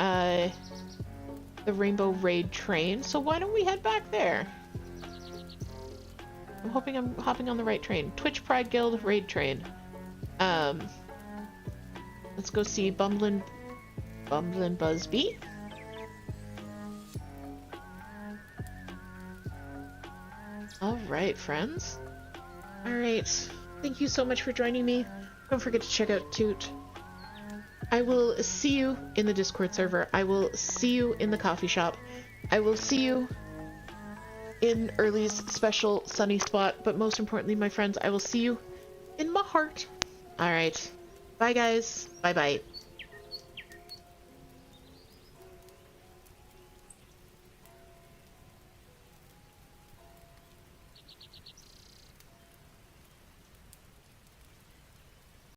Rainbow Raid train, so why don't we head back there? I'm hoping I'm hopping on the right train. Twitch Pride Guild Raid train. Let's go see Bumblin Busby. Alright, friends. Alright, thank you so much for joining me. Don't forget to check out Toot. I will see you in the Discord server. I will see you in the coffee shop. I will see you in Early's special sunny spot. But most importantly, my friends, I will see you in my heart. Alright. Bye, guys. Bye-bye.